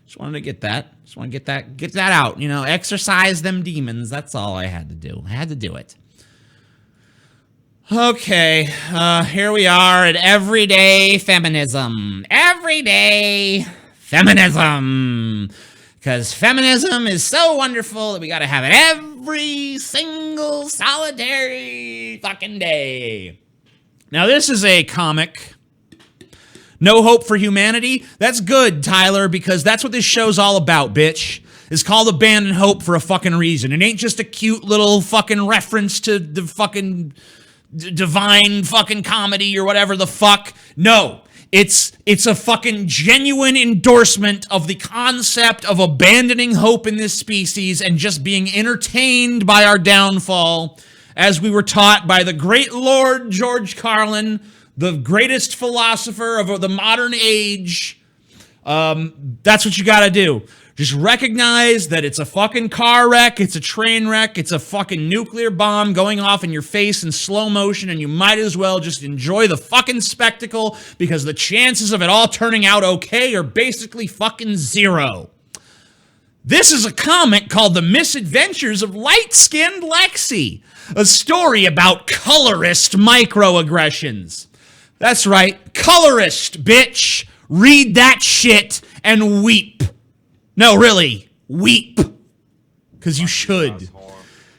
Just wanted to get that. Just want to get that out. You know, exercise them demons. That's all I had to do. I had to do it. Okay, here we are at everyday feminism. Everyday feminism. Because feminism is so wonderful that we gotta have it every single solitary fucking day. Now, this is a comic. No Hope for Humanity. That's good, Tyler, because that's what this show's all about, bitch. It's called Abandon Hope for a fucking reason. It ain't just a cute little fucking reference to the fucking divine fucking comedy or whatever the fuck. No, it's a fucking genuine endorsement of the concept of abandoning hope in this species and just being entertained by our downfall, as we were taught by the great Lord George Carlin, the greatest philosopher of the modern age. That's what you gotta do. Just recognize that it's a fucking car wreck, it's a train wreck, it's a fucking nuclear bomb going off in your face in slow motion, and you might as well just enjoy the fucking spectacle because the chances of it all turning out okay are basically fucking zero. This is a comic called The Misadventures of Light-Skinned Lexi, a story about colorist microaggressions. That's right, colorist, bitch. Read that shit and weep. No, really, weep. Because you should.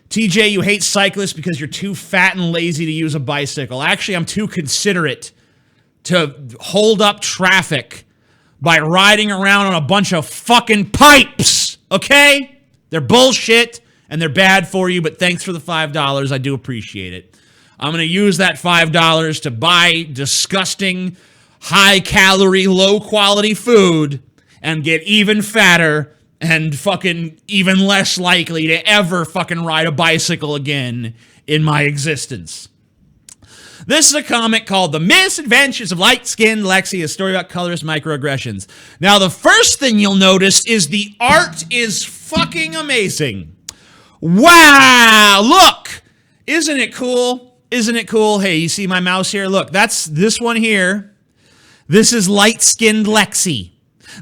TJ, you hate cyclists because you're too fat and lazy to use a bicycle. Actually, I'm too considerate to hold up traffic by riding around on a bunch of fucking pipes, okay? They're bullshit and they're bad for you, but thanks for the $5. I do appreciate it. I'm going to use that $5 to buy disgusting, high-calorie, low-quality food and get even fatter and fucking even less likely to ever fucking ride a bicycle again in my existence. This is a comic called The Misadventures of Light-Skinned Lexi, a story about colorist microaggressions. Now, the first thing you'll notice is the art is fucking amazing. Wow! Look! Isn't it cool? Isn't it cool? Hey, you see my mouse here? Look, that's this one here. This is Light-Skinned Lexi.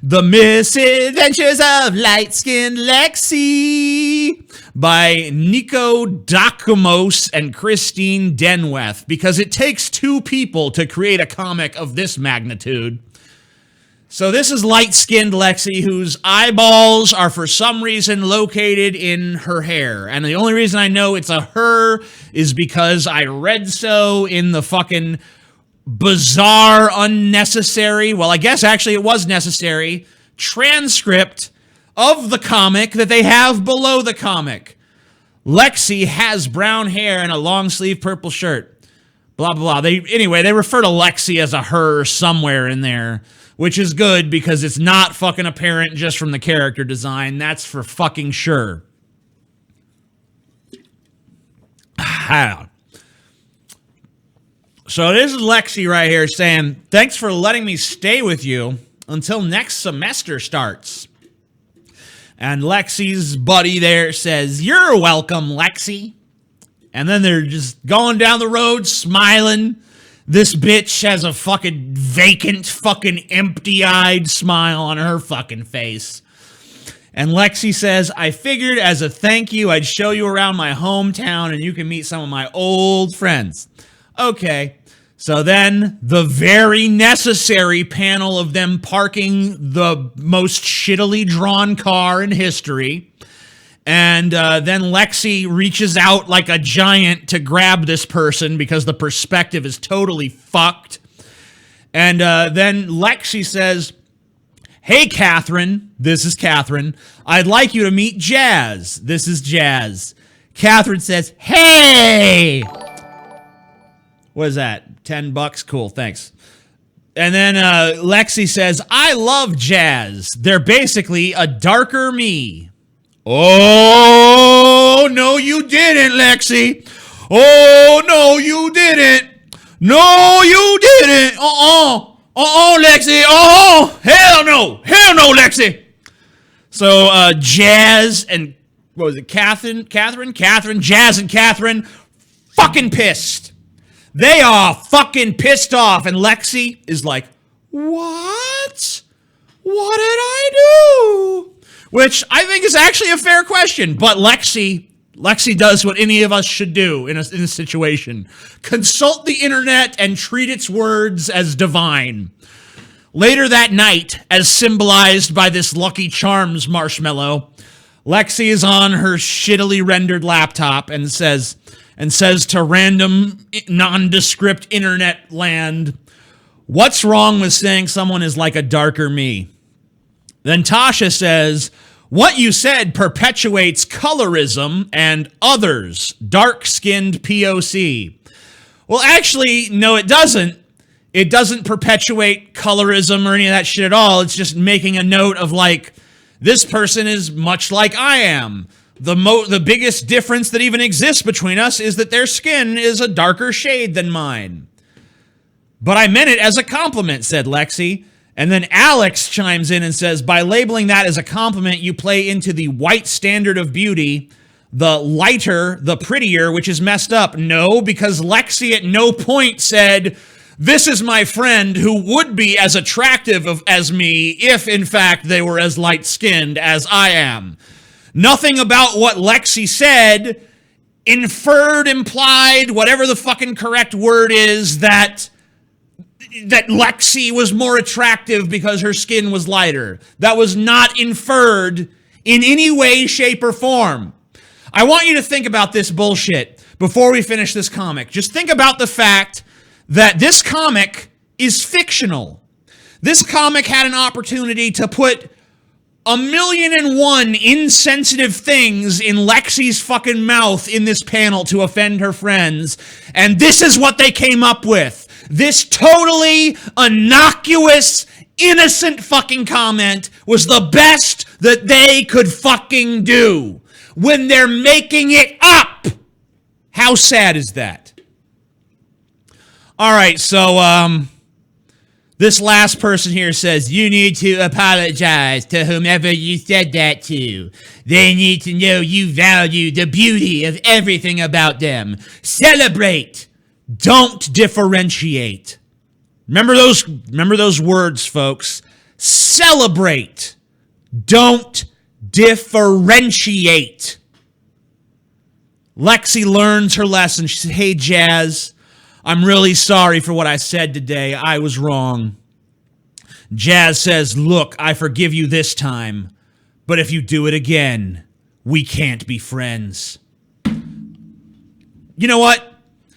The Misadventures of Light-Skinned Lexi by Nico Dakumos and Christine Denweth, because it takes two people to create a comic of this magnitude. So this is Light-Skinned Lexi, whose eyeballs are for some reason located in her hair. And the only reason I know it's a her is because I read so in the fucking bizarre, unnecessary, well, I guess actually it was necessary, transcript of the comic that they have below the comic. Lexi has brown hair and a long sleeve purple shirt. Blah, blah, blah. They refer to Lexi as a her somewhere in there, which is good because it's not fucking apparent just from the character design. That's for fucking sure. So this is Lexi right here saying, thanks for letting me stay with you until next semester starts. And Lexi's buddy there says, you're welcome, Lexi. And then they're just going down the road smiling. This bitch has a fucking vacant, fucking empty-eyed smile on her fucking face. And Lexi says, I figured as a thank you, I'd show you around my hometown and you can meet some of my old friends. Okay. So then the very necessary panel of them parking the most shittily drawn car in history. And then Lexi reaches out like a giant to grab this person because the perspective is totally fucked. And then Lexi says, hey, Catherine, this is Catherine. I'd like you to meet Jazz. This is Jazz. Catherine says, hey! What is that? $10? Cool, thanks. And then Lexi says, I love Jazz. They're basically a darker me. Oh, no, you didn't, Lexi. Oh, no, you didn't. No, you didn't. Lexi. Hell no. Hell no, Lexi. So Jazz and, what was it, Catherine, Jazz and Catherine, fucking pissed. They are fucking pissed off. And Lexi is like, what? What did I do? Which I think is actually a fair question. But Lexi does what any of us should do in a situation. Consult the internet and treat its words as divine. Later that night, as symbolized by this Lucky Charms marshmallow, Lexi is on her shittily rendered laptop and says to random nondescript internet land, what's wrong with saying someone is like a darker me? Then Tasha says, what you said perpetuates colorism and others, dark-skinned POC. Well, actually, no, it doesn't. It doesn't perpetuate colorism or any of that shit at all. It's just making a note of, like, this person is much like I am. The biggest difference that even exists between us is that their skin is a darker shade than mine. But I meant it as a compliment, said Lexi. And then Alex chimes in and says, by labeling that as a compliment, you play into the white standard of beauty, the lighter, the prettier, which is messed up. No, because Lexi at no point said, this is my friend who would be as attractive as me if, in fact, they were as light-skinned as I am. Nothing about what Lexi said inferred, implied, whatever the fucking correct word is, that Lexi was more attractive because her skin was lighter. That was not inferred in any way, shape, or form. I want you to think about this bullshit before we finish this comic. Just think about the fact that this comic is fictional. This comic had an opportunity to put 1,000,001 insensitive things in Lexi's fucking mouth in this panel to offend her friends, and this is what they came up with. This totally innocuous, innocent fucking comment was the best that they could fucking do when they're making it up. How sad is that? All right, so this last person here says, you need to apologize to whomever you said that to. They need to know you value the beauty of everything about them. Celebrate. Don't differentiate. Remember those words, folks. Celebrate. Don't differentiate. Lexi learns her lesson. She said, hey, Jazz, I'm really sorry for what I said today. I was wrong. Jazz says, look, I forgive you this time, but if you do it again, we can't be friends. You know what?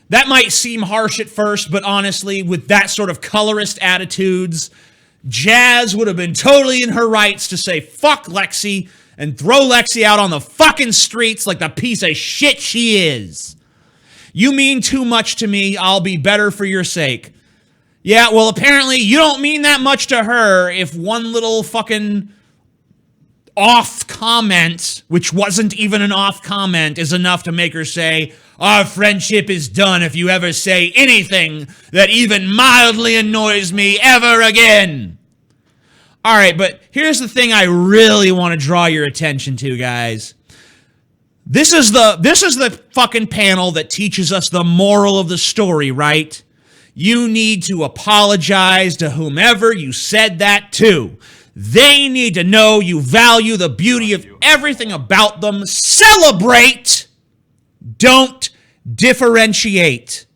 That might seem harsh at first, but honestly, with that sort of colorist attitudes, Jazz would have been totally in her rights to say, fuck Lexi, and throw Lexi out on the fucking streets like the piece of shit she is. You mean too much to me. I'll be better for your sake. Yeah, well, apparently you don't mean that much to her if one little fucking off comment, which wasn't even an off comment, is enough to make her say, our friendship is done if you ever say anything that even mildly annoys me ever again. All right, but here's the thing I really want to draw your attention to, guys. This is the fucking panel that teaches us the moral of the story, right? You need to apologize to whomever you said that to. They need to know you value the beauty of everything about them. Celebrate. Don't differentiate.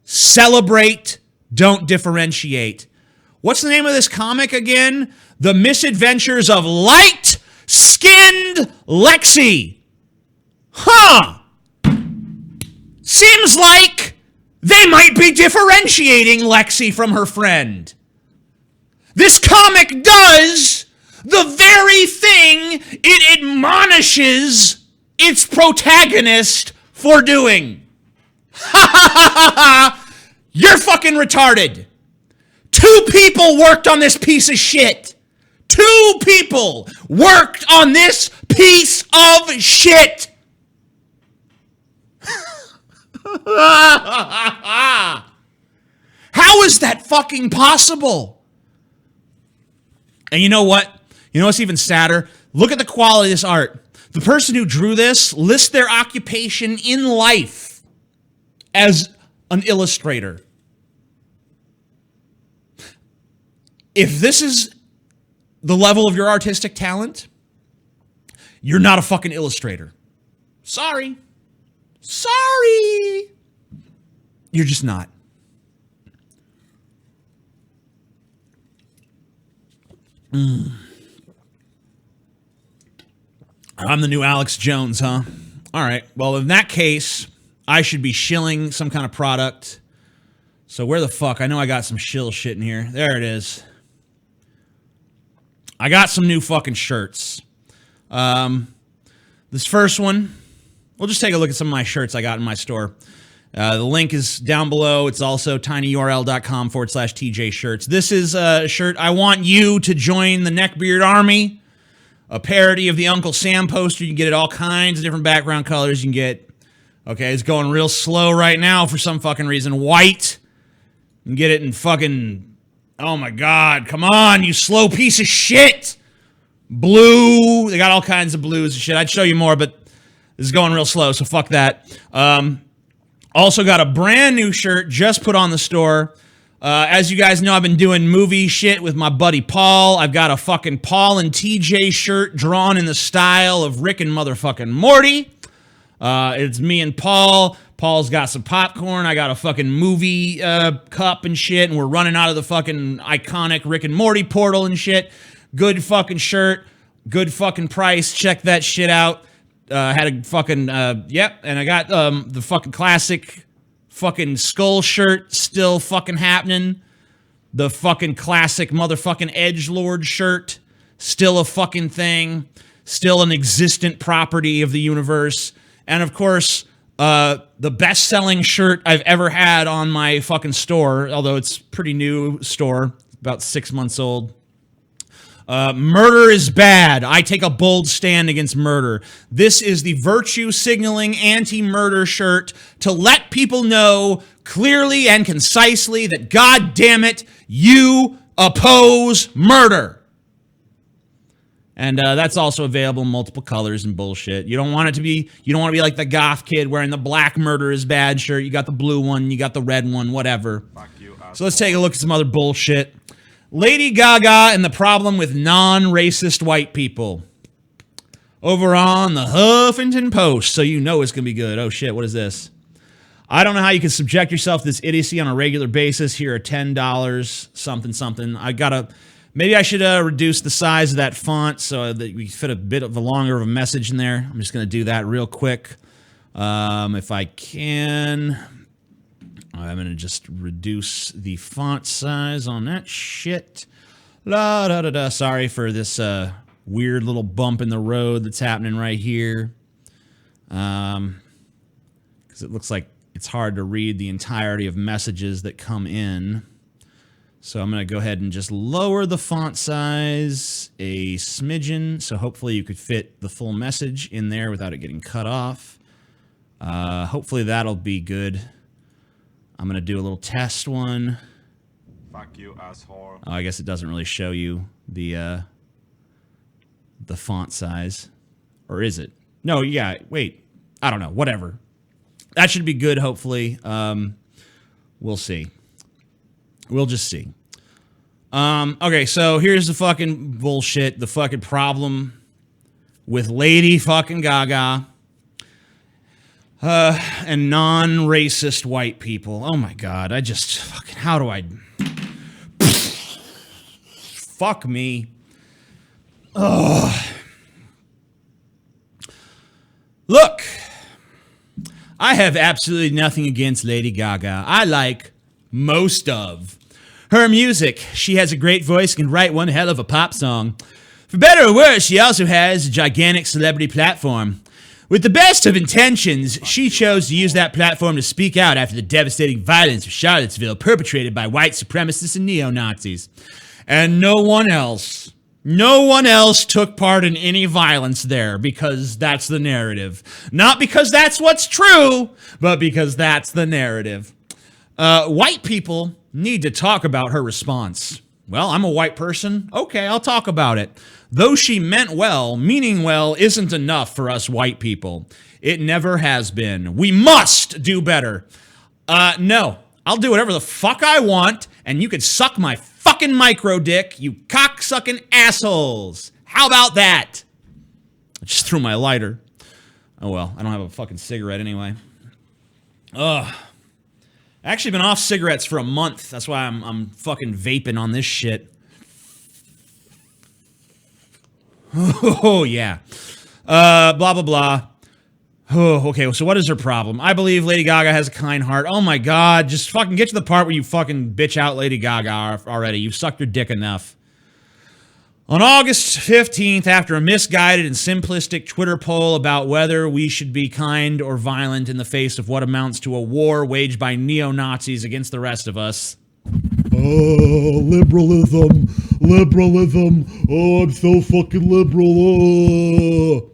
Celebrate. Don't differentiate. What's the name of this comic again? The Misadventures of Light-Skinned Lexi. Huh. Seems like they might be differentiating Lexi from her friend. This comic does the very thing it admonishes its protagonist for doing. Ha ha ha ha ha! You're fucking retarded. 2 people worked on this piece of shit. 2 people worked on this piece of shit. How is that fucking possible? And you know what? You know what's even sadder? Look at the quality of this art. The person who drew this lists their occupation in life as an illustrator. If this is the level of your artistic talent, you're not a fucking illustrator. Sorry. Sorry. You're just not. I'm the new Alex Jones, huh? All right. Well, in that case, I should be shilling some kind of product. So where the fuck? I know I got some shill shit in here. There it is. I got some new fucking shirts. This first one, we'll just take a look at some of my shirts I got in my store. The link is down below. It's also tinyurl.com/TJ shirts. This is a shirt. I want you to join the Neckbeard Army. A parody of the Uncle Sam poster. You can get it all kinds of different background colors. You can get, okay, it's going real slow right now for some fucking reason. White. You can get it in fucking, oh my God, come on, you slow piece of shit. Blue. They got all kinds of blues and shit. I'd show you more, but this is going real slow, so fuck that. Also got a brand new shirt just put on the store. As you guys know, I've been doing movie shit with my buddy Paul. I've got a fucking Paul and TJ shirt drawn in the style of Rick and motherfucking Morty. It's me and Paul. Paul's got some popcorn. I got a fucking movie cup and shit, and we're running out of the fucking iconic Rick and Morty portal and shit. Good fucking shirt. Good fucking price. Check that shit out. Had a fucking, yep, and I got the fucking classic fucking skull shirt still fucking happening. The fucking classic motherfucking edgelord shirt still a fucking thing. Still an existent property of the universe. And of course, the best-selling shirt I've ever had on my fucking store, although it's pretty new store, about 6 months old. Murder is bad. I take a bold stand against murder. This is the virtue signaling anti-murder shirt to let people know clearly and concisely that, God damn it, you oppose murder. And that's also available in multiple colors and bullshit. You don't want to be like the goth kid wearing the black murder is bad shirt. You got the blue one, you got the red one, whatever. So let's take a look at some other bullshit. Lady Gaga and the problem with non-racist white people. Over on the Huffington Post, so you know it's going to be good. Oh shit, what is this? I don't know how you can subject yourself to this idiocy on a regular basis. Here are $10, something, something. Maybe I should reduce the size of that font so that we fit a bit of a longer of a message in there. I'm just going to do that real quick. If I can... I'm going to just reduce the font size on that shit. La da da da. Sorry for this weird little bump in the road that's happening right here. Because it looks like it's hard to read the entirety of messages that come in. So I'm going to go ahead and just lower the font size a smidgen. So hopefully you could fit the full message in there without it getting cut off. Hopefully that'll be good. I'm going to do a little test one. Fuck you, asshole. Oh, I guess it doesn't really show you the font size. Or is it? No, yeah, wait. I don't know. Whatever. That should be good, hopefully. We'll see. We'll just see. Okay, so here's the fucking bullshit, the fucking problem with Lady fucking Gaga and non-racist white people. Oh my God, I just fucking, how do I... Fuck me. Ugh. Look, I have absolutely nothing against Lady Gaga. I like most of her music. She has a great voice, can write one hell of a pop song. For better or worse, she also has a gigantic celebrity platform. With the best of intentions, she chose to use that platform to speak out after the devastating violence of Charlottesville perpetrated by white supremacists and neo-Nazis. And no one else took part in any violence there because that's the narrative. Not because that's what's true, but because that's the narrative. White people need to talk about her response. Well, I'm a white person. Okay, I'll talk about it. Though she meant well, meaning well isn't enough for us white people. It never has been. We must do better. No, I'll do whatever the fuck I want, and you could suck my fucking micro dick, you cock-sucking assholes. How about that? I just threw my lighter. Oh well, I don't have a fucking cigarette anyway. Ugh. I actually been off cigarettes for a month. That's why I'm fucking vaping on this shit. Oh, yeah. Blah, blah, blah. Oh, okay, so what is her problem? I believe Lady Gaga has a kind heart. Oh, my God. Just fucking get to the part where you fucking bitch out Lady Gaga already. You've sucked her dick enough. On August 15th, after a misguided and simplistic Twitter poll about whether we should be kind or violent in the face of what amounts to a war waged by neo-Nazis against the rest of us. Liberalism. Oh, I'm so fucking liberal.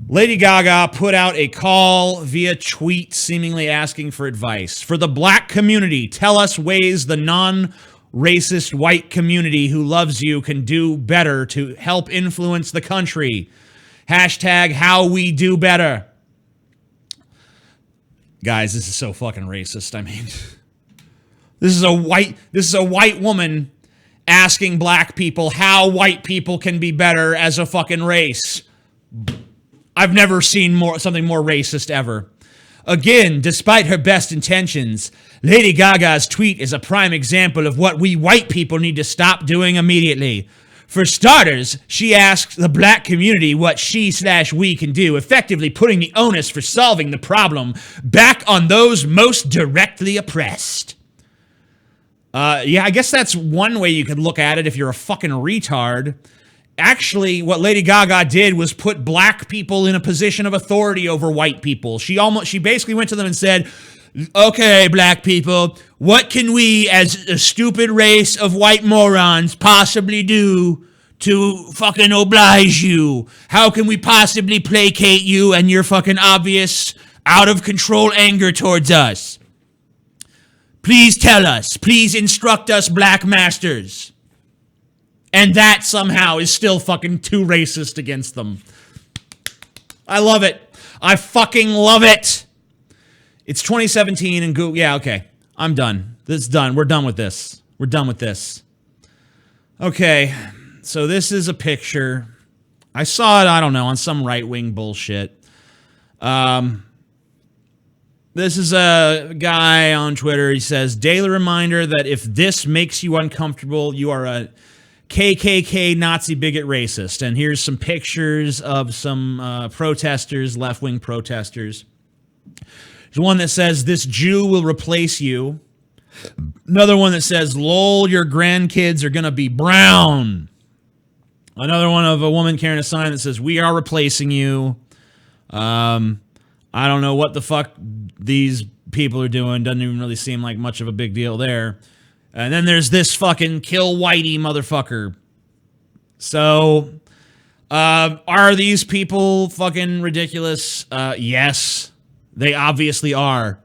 Lady Gaga put out a call via tweet seemingly asking for advice. For the black community, tell us ways the non-racist white community who loves you can do better to help influence the country. Hashtag how we do better. Guys, this is so fucking racist. I mean, this is a white woman asking black people how white people can be better as a fucking race. I've never seen something more racist ever. Again, despite her best intentions, Lady Gaga's tweet is a prime example of what we white people need to stop doing immediately. For starters, she asks the black community what she/we can do, effectively putting the onus for solving the problem back on those most directly oppressed. Yeah, I guess that's one way you could look at it if you're a fucking retard. Actually, what Lady Gaga did was put black people in a position of authority over white people. She basically went to them and said, okay, black people, what can we as a stupid race of white morons possibly do to fucking oblige you? How can we possibly placate you and your fucking obvious out of control anger towards us? Please tell us. Please instruct us, black masters. And that somehow is still fucking too racist against them. I love it. I fucking love it. It's 2017 and yeah, okay. I'm done. This is done. We're done with this. We're done with this. Okay, so this is a picture. I saw it, I don't know, on some right-wing bullshit. This is a guy on Twitter. He says, daily reminder that if this makes you uncomfortable, you are a KKK Nazi bigot racist. And here's some pictures of some protesters, left-wing protesters. There's one that says, this Jew will replace you. Another one that says, lol, your grandkids are going to be brown. Another one of a woman carrying a sign that says, we are replacing you. I don't know what the fuck these people are doing. Doesn't even really seem like much of a big deal there. And then there's this fucking kill whitey motherfucker. So, are these people fucking ridiculous? Yes, they obviously are.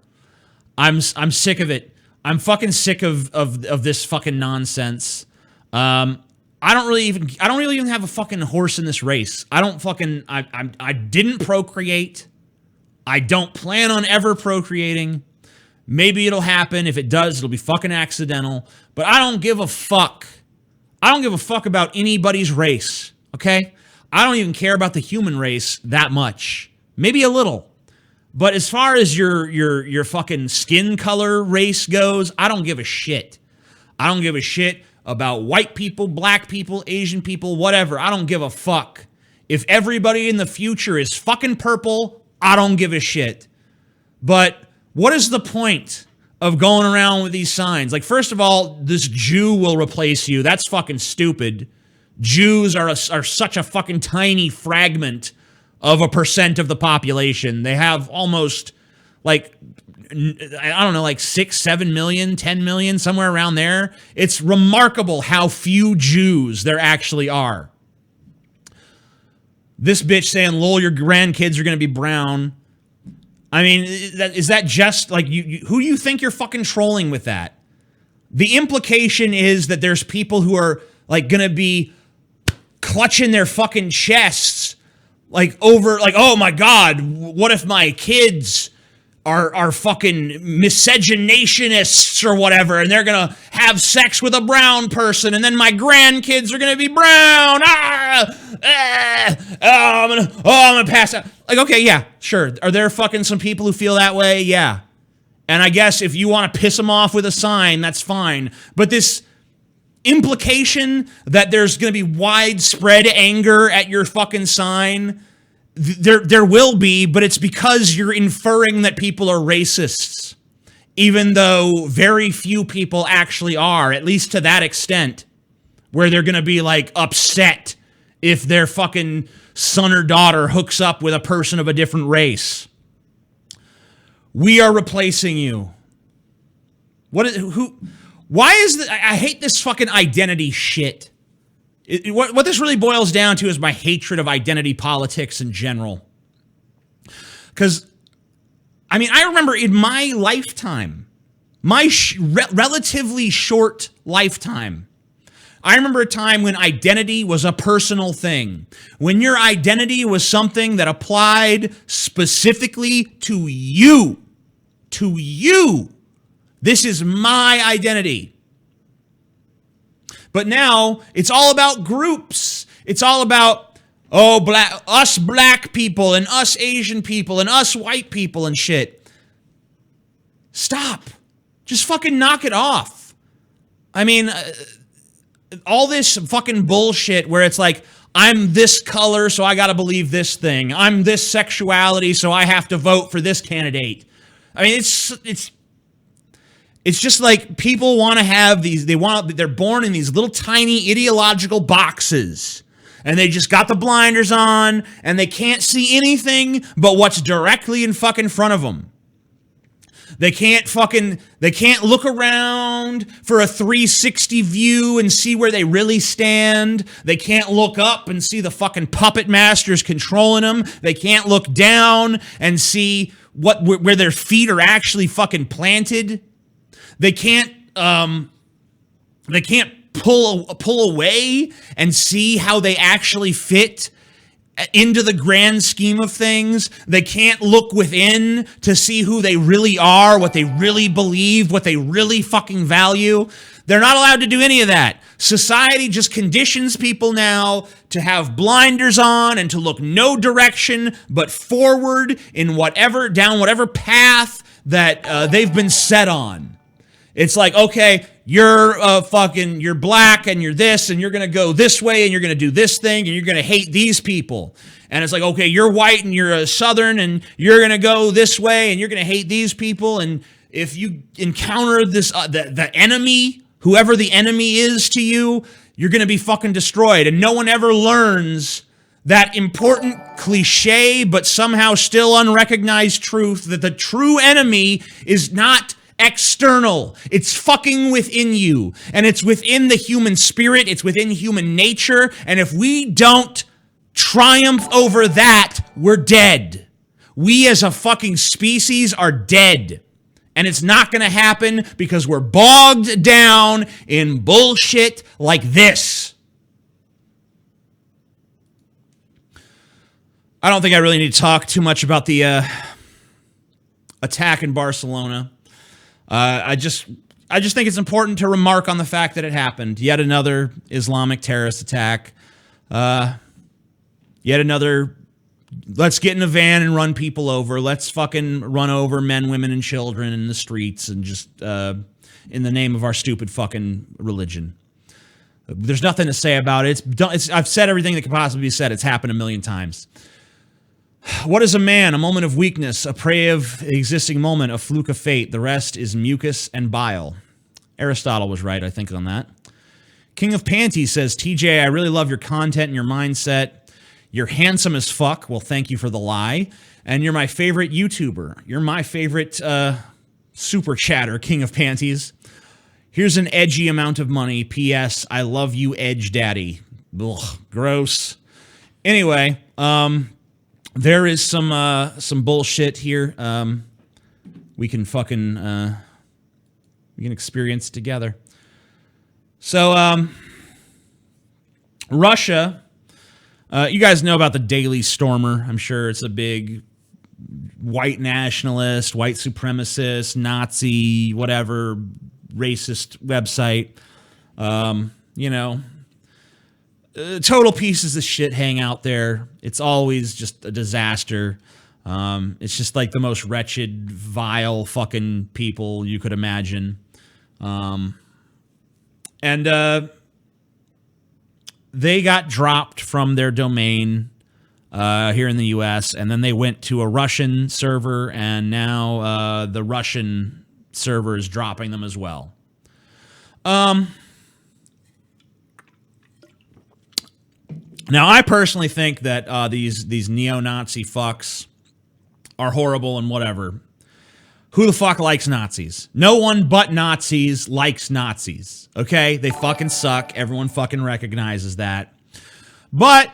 I'm sick of it. I'm fucking sick of this fucking nonsense. I don't really even have a fucking horse in this race. I didn't procreate. I don't plan on ever procreating. Maybe it'll happen. If it does, it'll be fucking accidental. But I don't give a fuck. I don't give a fuck about anybody's race, okay? I don't even care about the human race that much. Maybe a little. But as far as your fucking skin color race goes, I don't give a shit. I don't give a shit about white people, black people, Asian people, whatever. I don't give a fuck. If everybody in the future is fucking purple, I don't give a shit. But what is the point of going around with these signs? Like, first of all, this Jew will replace you. That's fucking stupid. Jews are such a fucking tiny fragment of a percent of the population. They have almost like, I don't know, like 6, 7 million, 10 million, somewhere around there. It's remarkable how few Jews there actually are. This bitch saying, lol, your grandkids are going to be brown. I mean, is that just like, who do you think you're fucking trolling with that? The implication is that there's people who are like going to be clutching their fucking chests like over, like, oh my God, what if my kids are fucking miscegenationists or whatever, and they're gonna have sex with a brown person, and then my grandkids are gonna be brown. I'm gonna pass out. Like, okay, yeah, sure. Are there fucking some people who feel that way? Yeah. And I guess if you want to piss them off with a sign, that's fine. But this implication that there's gonna be widespread anger at your fucking sign, there will be, but it's because you're inferring that people are racists, even though very few people actually are, at least to that extent, where they're going to be like upset if their fucking son or daughter hooks up with a person of a different race. We are replacing you. Why is that? I hate this fucking identity shit. What this really boils down to is my hatred of identity politics in general. Because, I mean, I remember in my lifetime, my relatively short lifetime, I remember a time when identity was a personal thing. When your identity was something that applied specifically to you. To you. This is my identity. But now it's all about groups. It's all about, us black people and us Asian people and us white people and shit. Stop. Just fucking knock it off. I mean, all this fucking bullshit where it's like, I'm this color, so I got to believe this thing. I'm this sexuality, so I have to vote for this candidate. I mean, it's just like people want to have these, they're born in these little tiny ideological boxes. And they just got the blinders on, and they can't see anything but what's directly in fucking front of them. They can't look around for a 360 view and see where they really stand. They can't look up and see the fucking puppet masters controlling them. They can't look down and see where their feet are actually fucking planted. They can't pull away and see how they actually fit into the grand scheme of things. They can't look within to see who they really are, what they really believe, what they really fucking value. They're not allowed to do any of that. Society just conditions people now to have blinders on and to look no direction but forward in down whatever path that they've been set on. It's like, okay, you're black and you're this and you're going to go this way and you're going to do this thing and you're going to hate these people. And it's like, okay, you're white and you're a Southern and you're going to go this way and you're going to hate these people. And if you encounter this, the enemy, whoever the enemy is to you, you're going to be fucking destroyed. And no one ever learns that important cliche, but somehow still unrecognized truth that the true enemy is not external. It's fucking within you. And it's within the human spirit. It's within human nature. And if we don't triumph over that, we're dead. We as a fucking species are dead. And it's not going to happen because we're bogged down in bullshit like this. I don't think I really need to talk too much about the attack in Barcelona. I just think it's important to remark on the fact that it happened. Yet another Islamic terrorist attack. Yet another, let's get in a van and run people over. Let's fucking run over men, women, and children in the streets and just in the name of our stupid fucking religion. There's nothing to say about it. I've said everything that could possibly be said. It's happened a million times. What is a man? A moment of weakness, a prey of the existing moment, a fluke of fate. The rest is mucus and bile. Aristotle was right, I think, on that. King of Panties says, TJ, I really love your content and your mindset. You're handsome as fuck. Well, thank you for the lie. And you're my favorite YouTuber. You're my favorite super chatter, King of Panties. Here's an edgy amount of money. P.S. I love you, Edge Daddy. Ugh, gross. Anyway, there is some bullshit here. We can fucking we can experience together. So, Russia. You guys know about the Daily Stormer. I'm sure it's a big white nationalist, white supremacist, Nazi, whatever, racist website. Total pieces of shit hang out there. It's always just a disaster. It's just like the most wretched, vile fucking people you could imagine. They got dropped from their domain here in the U.S., and then they went to a Russian server, and now the Russian server is dropping them as well. Now, I personally think that these neo-Nazi fucks are horrible and whatever. Who the fuck likes Nazis? No one but Nazis likes Nazis, okay? They fucking suck. Everyone fucking recognizes that. But,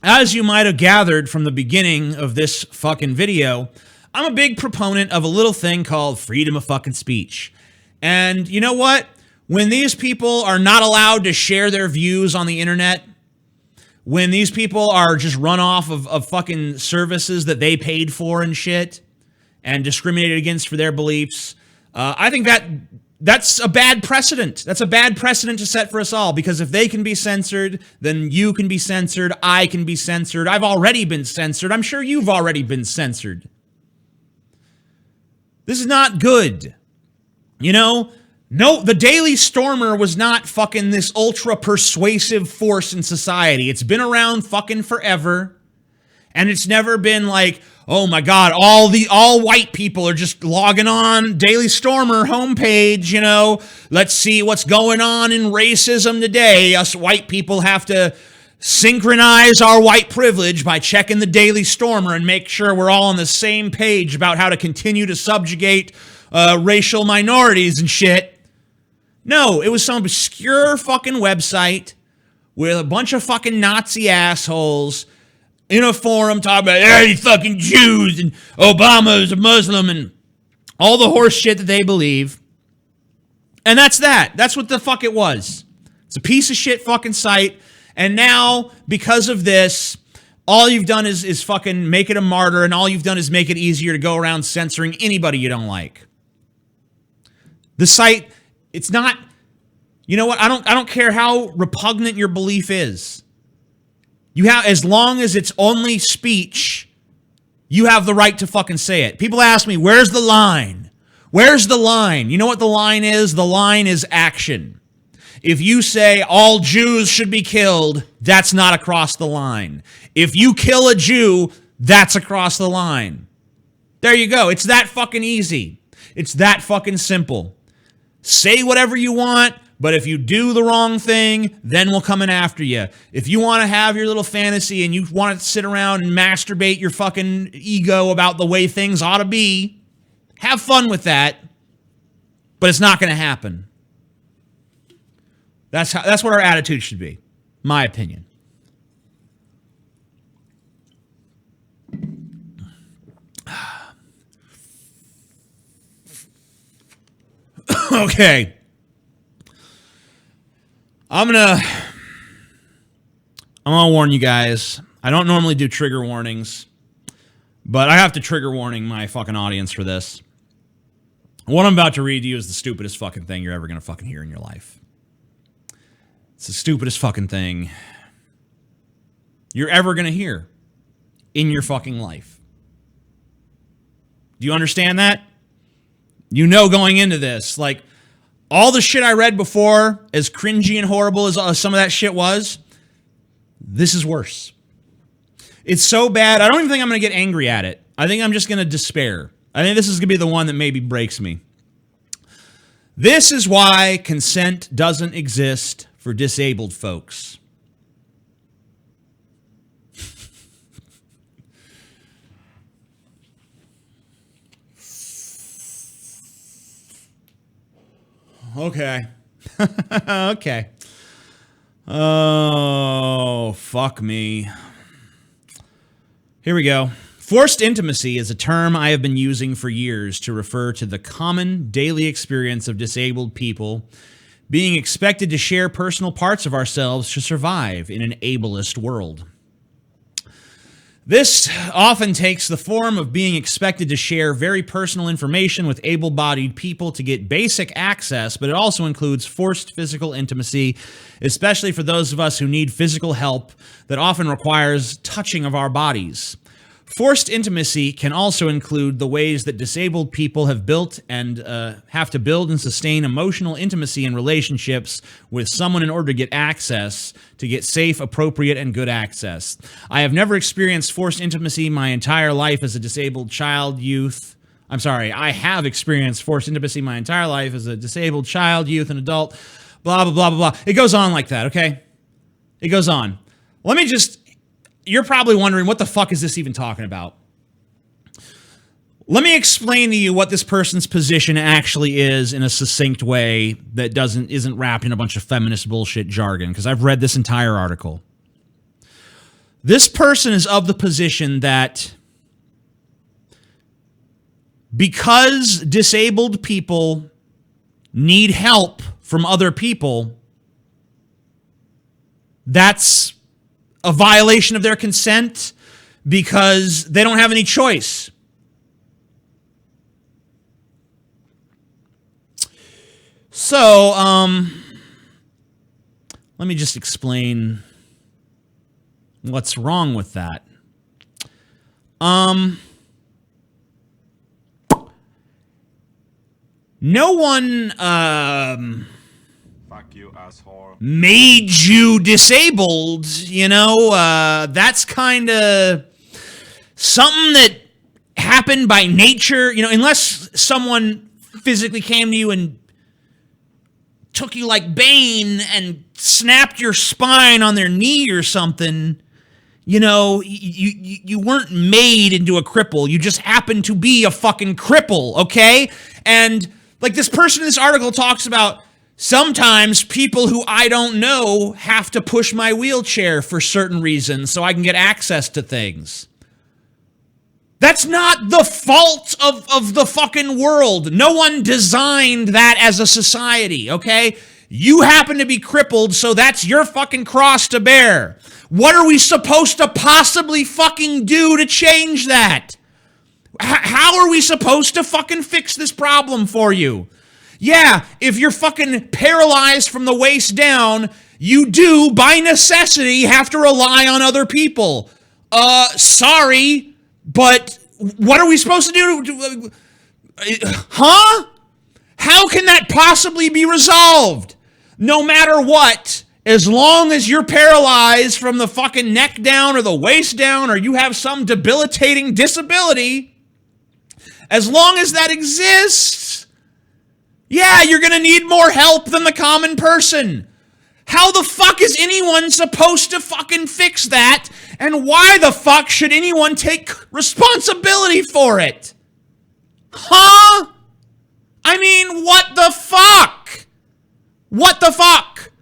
as you might have gathered from the beginning of this fucking video, I'm a big proponent of a little thing called freedom of fucking speech. And you know what? When these people are not allowed to share their views on the internet, when these people are just run off of fucking services that they paid for and shit, and discriminated against for their beliefs, I think that's a bad precedent. That's a bad precedent to set for us all, because if they can be censored, then you can be censored, I can be censored, I've already been censored, I'm sure you've already been censored. This is not good. No, the Daily Stormer was not fucking this ultra persuasive force in society. It's been around fucking forever, and it's never been like, oh my God, all white people are just logging on Daily Stormer homepage, let's see what's going on in racism today. Us white people have to synchronize our white privilege by checking the Daily Stormer and make sure we're all on the same page about how to continue to subjugate racial minorities and shit. No, it was some obscure fucking website with a bunch of fucking Nazi assholes in a forum talking about, hey, fucking Jews, and Obama is a Muslim, and all the horse shit that they believe. And that's that. That's what the fuck it was. It's a piece of shit fucking site. And now, because of this, all you've done is fucking make it a martyr, and all you've done is make it easier to go around censoring anybody you don't like. The site, it's not, you know what? I don't care how repugnant your belief is. You have, as long as it's only speech, you have the right to fucking say it. People ask me, where's the line? Where's the line? You know what the line is? The line is action. If you say all Jews should be killed, that's not across the line. If you kill a Jew, that's across the line. There you go. It's that fucking easy. It's that fucking simple. Say whatever you want, but if you do the wrong thing, then we'll come in after you. If you want to have your little fantasy and you want to sit around and masturbate your fucking ego about the way things ought to be, have fun with that, but it's not going to happen. That's what our attitude should be, my opinion. Okay. I'm gonna warn you guys. I don't normally do trigger warnings, but I have to trigger warning my fucking audience for this. What I'm about to read to you is the stupidest fucking thing you're ever going to fucking hear in your life. It's the stupidest fucking thing you're ever going to hear in your fucking life. Do you understand that? You know going into this, like, all the shit I read before, as cringy and horrible as some of that shit was, this is worse. It's so bad, I don't even think I'm going to get angry at it. I think I'm just going to despair. I think this is going to be the one that maybe breaks me. This is why consent doesn't exist for disabled folks. Okay. Okay. Oh, fuck me. Here we go. Forced intimacy is a term I have been using for years to refer to the common daily experience of disabled people being expected to share personal parts of ourselves to survive in an ableist world. This often takes the form of being expected to share very personal information with able-bodied people to get basic access, but it also includes forced physical intimacy, especially for those of us who need physical help that often requires touching of our bodies. Forced intimacy can also include the ways that disabled people have built and have to build and sustain emotional intimacy in relationships with someone in order to get access, to get safe, appropriate, and good access. I have never experienced forced intimacy my entire life as a disabled child, youth. I have experienced forced intimacy my entire life as a disabled child, youth, and adult, blah, blah, blah, blah, blah. It goes on like that, okay? It goes on. Let me just... You're probably wondering, what the fuck is this even talking about? Let me explain to you what this person's position actually is in a succinct way that isn't wrapped in a bunch of feminist bullshit jargon, because I've read this entire article. This person is of the position that because disabled people need help from other people, that's a violation of their consent because they don't have any choice. So, let me just explain what's wrong with that. No one, Fuck you, asshole. made you disabled, you know, that's kind of something that happened by nature, you know, unless someone physically came to you and took you like Bane and snapped your spine on their knee or something, you know, you weren't made into a cripple. You just happened to be a fucking cripple, okay? And like this person in this article talks about, sometimes people who I don't know have to push my wheelchair for certain reasons so I can get access to things. That's not the fault of the fucking world. No one designed that as a society, okay? You happen to be crippled, so that's your fucking cross to bear. What are we supposed to possibly fucking do to change that? How are we supposed to fucking fix this problem for you? Yeah, if you're fucking paralyzed from the waist down, you do, by necessity, have to rely on other people. Sorry, but what are we supposed to do? Huh? How can that possibly be resolved? No matter what, as long as you're paralyzed from the fucking neck down or the waist down or you have some debilitating disability, as long as that exists, yeah, you're going to need more help than the common person. How the fuck is anyone supposed to fucking fix that? And why the fuck should anyone take responsibility for it? Huh? I mean, what the fuck? What the fuck?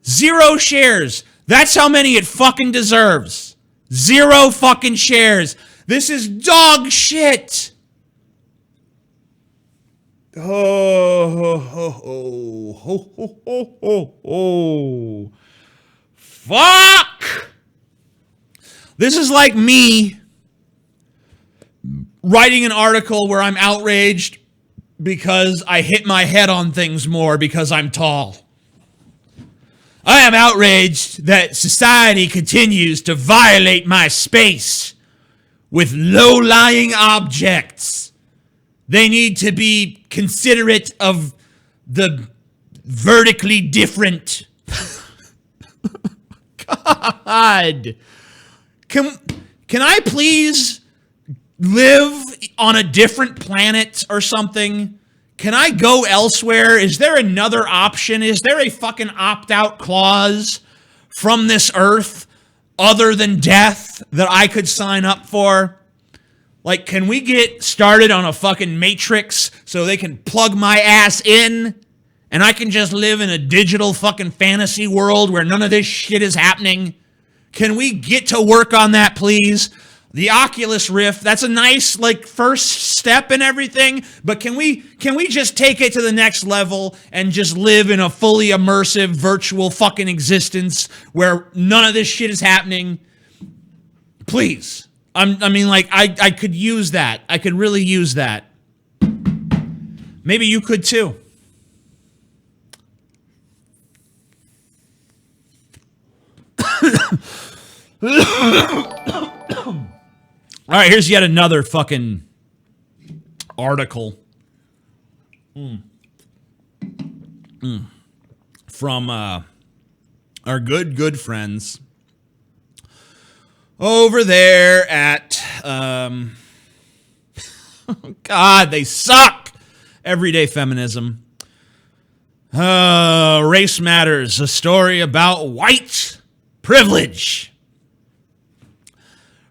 0 shares. That's how many it fucking deserves. 0 fucking shares. This is dog shit. Oh. Fuck! This is like me writing an article where I'm outraged because I hit my head on things more because I'm tall. I am outraged that society continues to violate my space with low-lying objects. They need to be considerate of the vertically different. God. Can I please live on a different planet or something? Can I go elsewhere? Is there another option? Is there a fucking opt-out clause from this earth other than death that I could sign up for? Like, can we get started on a fucking matrix so they can plug my ass in and I can just live in a digital fucking fantasy world where none of this shit is happening? Can we get to work on that, please? The Oculus Rift, that's a nice, like, first step and everything, but can we just take it to the next level and just live in a fully immersive virtual fucking existence where none of this shit is happening? Please. I could use that. I could really use that. Maybe you could too. All right, here's yet another fucking article from our good friends over there at God, they suck. Everyday Feminism. Race Matters, a story about white privilege.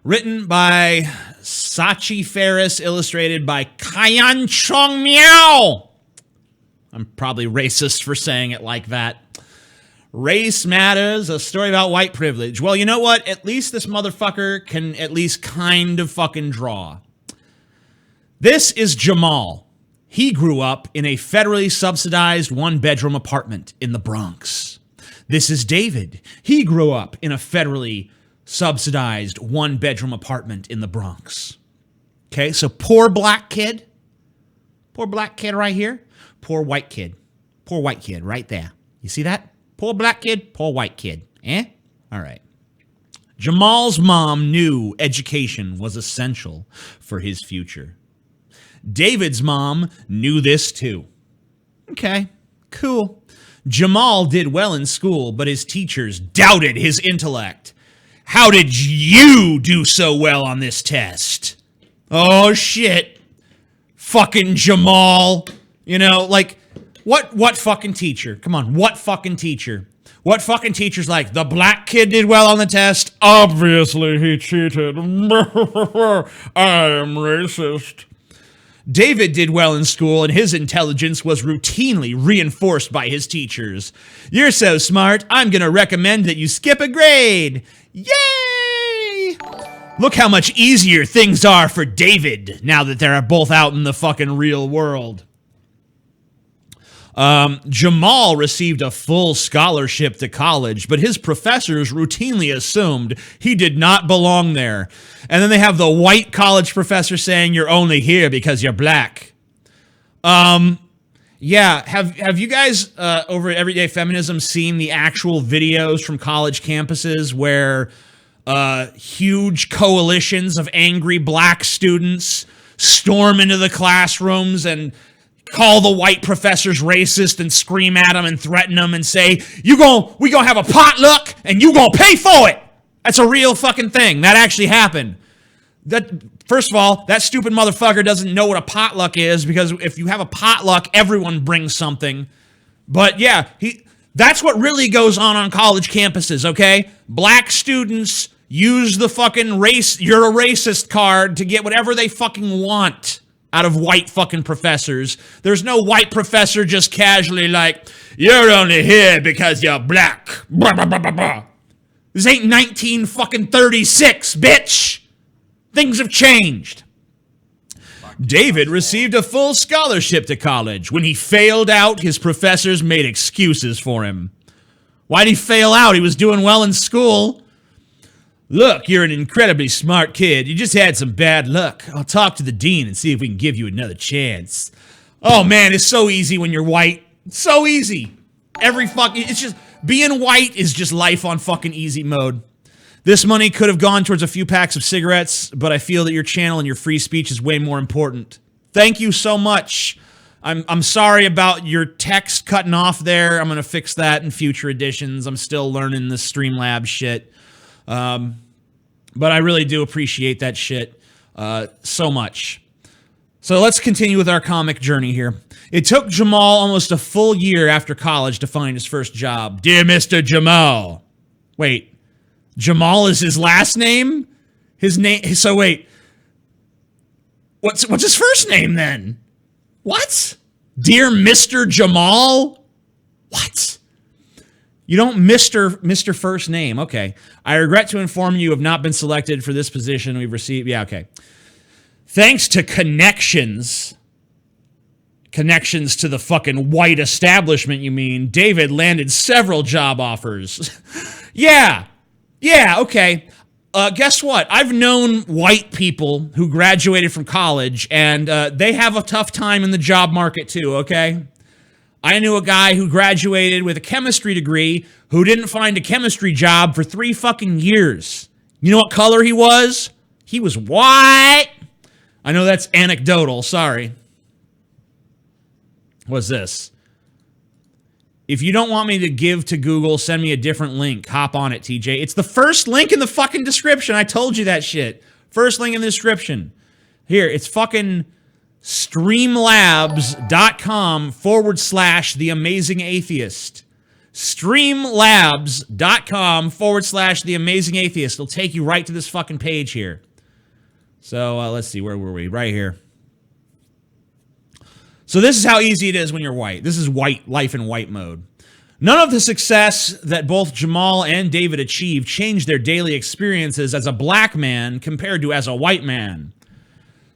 Written by Sachi Ferris, illustrated by Kayan Chong Miao. I'm probably racist for saying it like that. Race Matters, a story about white privilege. Well, you know what? At least this motherfucker can at least kind of fucking draw. This is Jamal. He grew up in a federally subsidized one-bedroom apartment in the Bronx. This is David. He grew up in a federally subsidized one-bedroom apartment in the Bronx. Okay, so poor black kid right here, poor white kid right there. You see that? Poor black kid, poor white kid. All right. Jamal's mom knew education was essential for his future. David's mom knew this too. Okay, cool. Jamal did well in school, but his teachers doubted his intellect. How did you do so well on this test? Oh, shit. Fucking Jamal. You know, like, what fucking teacher? Come on, what fucking teacher? What fucking teacher's like, the black kid did well on the test? Obviously he cheated. I am racist. David did well in school, and his intelligence was routinely reinforced by his teachers. You're so smart, I'm going to recommend that you skip a grade. Yay! Look how much easier things are for David now that they're both out in the fucking real world. Jamal received a full scholarship to college, but his professors routinely assumed he did not belong there. And then they have the white college professor saying you're only here because you're black. Yeah, have you guys over at Everyday Feminism seen the actual videos from college campuses where huge coalitions of angry black students storm into the classrooms and call the white professors racist and scream at them and threaten them and say, we gonna have a potluck and you gonna pay for it. That's a real fucking thing. That actually happened. First of all, that stupid motherfucker doesn't know what a potluck is, because if you have a potluck, everyone brings something. But yeah, that's what really goes on college campuses, okay? Black students use the fucking you're a racist card to get whatever they fucking want out of white fucking professors. There's no white professor just casually like, you're only here because you're black. Blah, blah, blah, blah, blah. This ain't 1936, bitch. Things have changed. David received a full scholarship to college. When he failed out, his professors made excuses for him. Why'd he fail out? He was doing well in school. Look, you're an incredibly smart kid. You just had some bad luck. I'll talk to the dean and see if we can give you another chance. Oh man, it's so easy when you're white. So easy. It's just, being white is just life on fucking easy mode. This money could have gone towards a few packs of cigarettes, but I feel that your channel and your free speech is way more important. Thank you so much. I'm sorry about your text cutting off there. I'm going to fix that in future editions. I'm still learning the Streamlabs shit. But I really do appreciate that shit so much. So let's continue with our comic journey here. It took Jamal almost a full year after college to find his first job. Dear Mr. Jamal. Wait, Jamal is his last name? His name, so wait. What's his first name then? What? Dear Mr. Jamal? What? You don't Mr. First Name. Okay. I regret to inform you have not been selected for this position we've received. Yeah, okay. Thanks to connections to the fucking white establishment, you mean, David landed several job offers. Yeah, okay. Guess what? I've known white people who graduated from college, and they have a tough time in the job market too, okay? I knew a guy who graduated with a chemistry degree who didn't find a chemistry job for 3 fucking years. You know what color he was? He was white. I know that's anecdotal, sorry. What's this? If you don't want me to give to Google, send me a different link. Hop on it, TJ. It's the first link in the fucking description. I told you that shit. First link in the description. Here, it's fucking streamlabs.com/The Amazing Atheist. Streamlabs.com/The Amazing Atheist. It'll take you right to this fucking page here. So let's see, where were we? Right here. So this is how easy it is when you're white. This is white life in white mode. None of the success that both Jamal and David achieved changed their daily experiences as a black man compared to as a white man.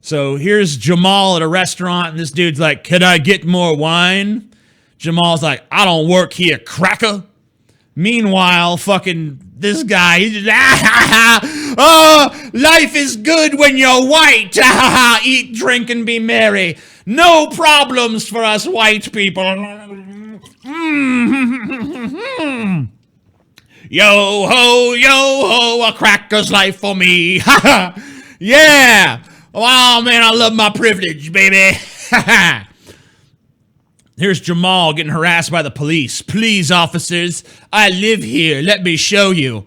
So here's Jamal at a restaurant, and this dude's like, "Can I get more wine?" Jamal's like, "I don't work here, cracker." Meanwhile, fucking this guy, he's just, "Oh, life is good when you're white. Eat, drink, and be merry. No problems for us white people." Yo ho, a cracker's life for me. Yeah. Wow, man, I love my privilege, baby. Here's Jamal getting harassed by the police. "Please, officers, I live here. Let me show you."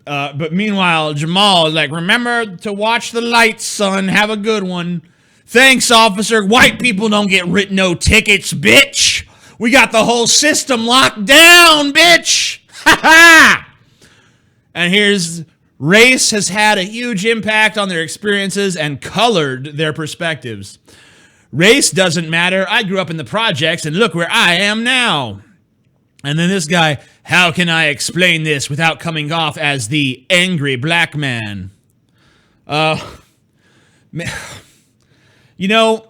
But meanwhile, Jamal is like, "Remember to watch the lights, son. Have a good one." "Thanks, officer. White people don't get written no tickets, bitch. We got the whole system locked down, bitch." And here's race has had a huge impact on their experiences and colored their perspectives. "Race doesn't matter. I grew up in the projects and look where I am now." And then this guy, "How can I explain this without coming off as the angry black man?" You know,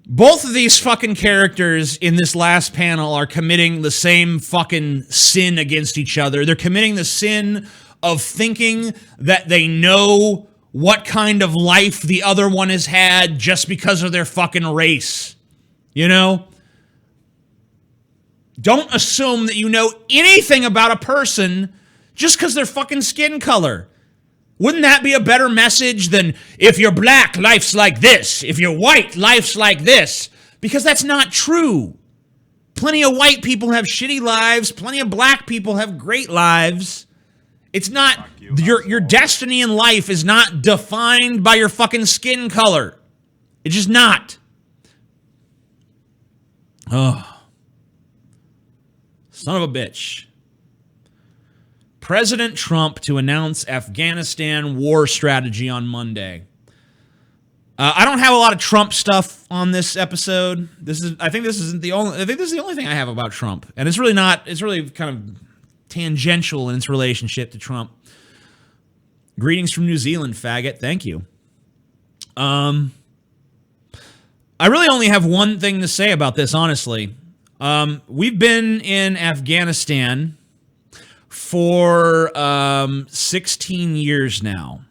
both of these fucking characters in this last panel are committing the same fucking sin against each other. They're committing the sin of thinking that they know what kind of life the other one has had just because of their fucking race. You know? Don't assume that you know anything about a person just because their fucking skin color. Wouldn't that be a better message than, if you're black, life's like this. If you're white, life's like this. Because that's not true. Plenty of white people have shitty lives. Plenty of black people have great lives. It's not, your destiny in life is not defined by your fucking skin color. It's just not. Oh. Son of a bitch. President Trump to announce Afghanistan war strategy on Monday. I don't have a lot of Trump stuff on this episode. I think this is the only thing I have about Trump. And it's really kind of tangential in its relationship to Trump. Greetings from New Zealand, faggot. Thank you. I really only have one thing to say about this, honestly. We've been in Afghanistan for 16 years now.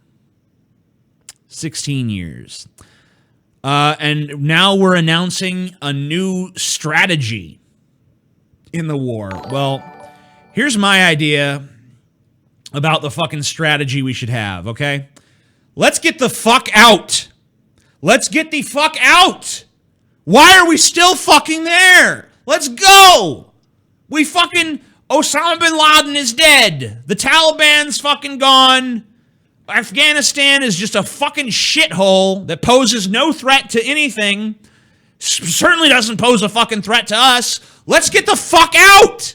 16 years. And now we're announcing a new strategy in the war. Well, here's my idea about the fucking strategy we should have, okay? Let's get the fuck out. Let's get the fuck out. Why are we still fucking there? Let's go. We fucking... Osama bin Laden is dead. The Taliban's fucking gone. Afghanistan is just a fucking shithole that poses no threat to anything. Certainly doesn't pose a fucking threat to us. Let's get the fuck out.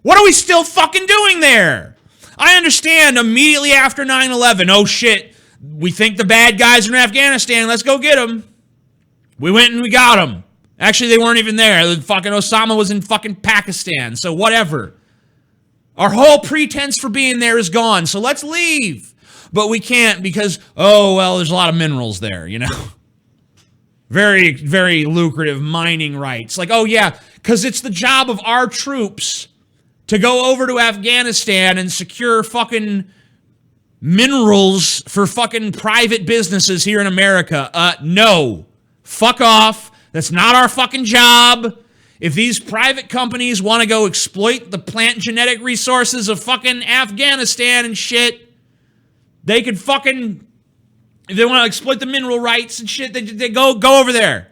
What are we still fucking doing there? I understand immediately after 9/11, oh shit, we think the bad guys are in Afghanistan. Let's go get them. We went and we got them. Actually, they weren't even there. Fucking Osama was in fucking Pakistan, so whatever. Our whole pretense for being there is gone, so let's leave. But we can't because, oh, well, there's a lot of minerals there, you know? Very, very lucrative mining rights. Like, oh, yeah, because it's the job of our troops to go over to Afghanistan and secure fucking minerals for fucking private businesses here in America. No. Fuck off. That's not our fucking job. If these private companies want to go exploit the plant genetic resources of fucking Afghanistan and shit, they could fucking, if they want to exploit the mineral rights and shit, they go over there.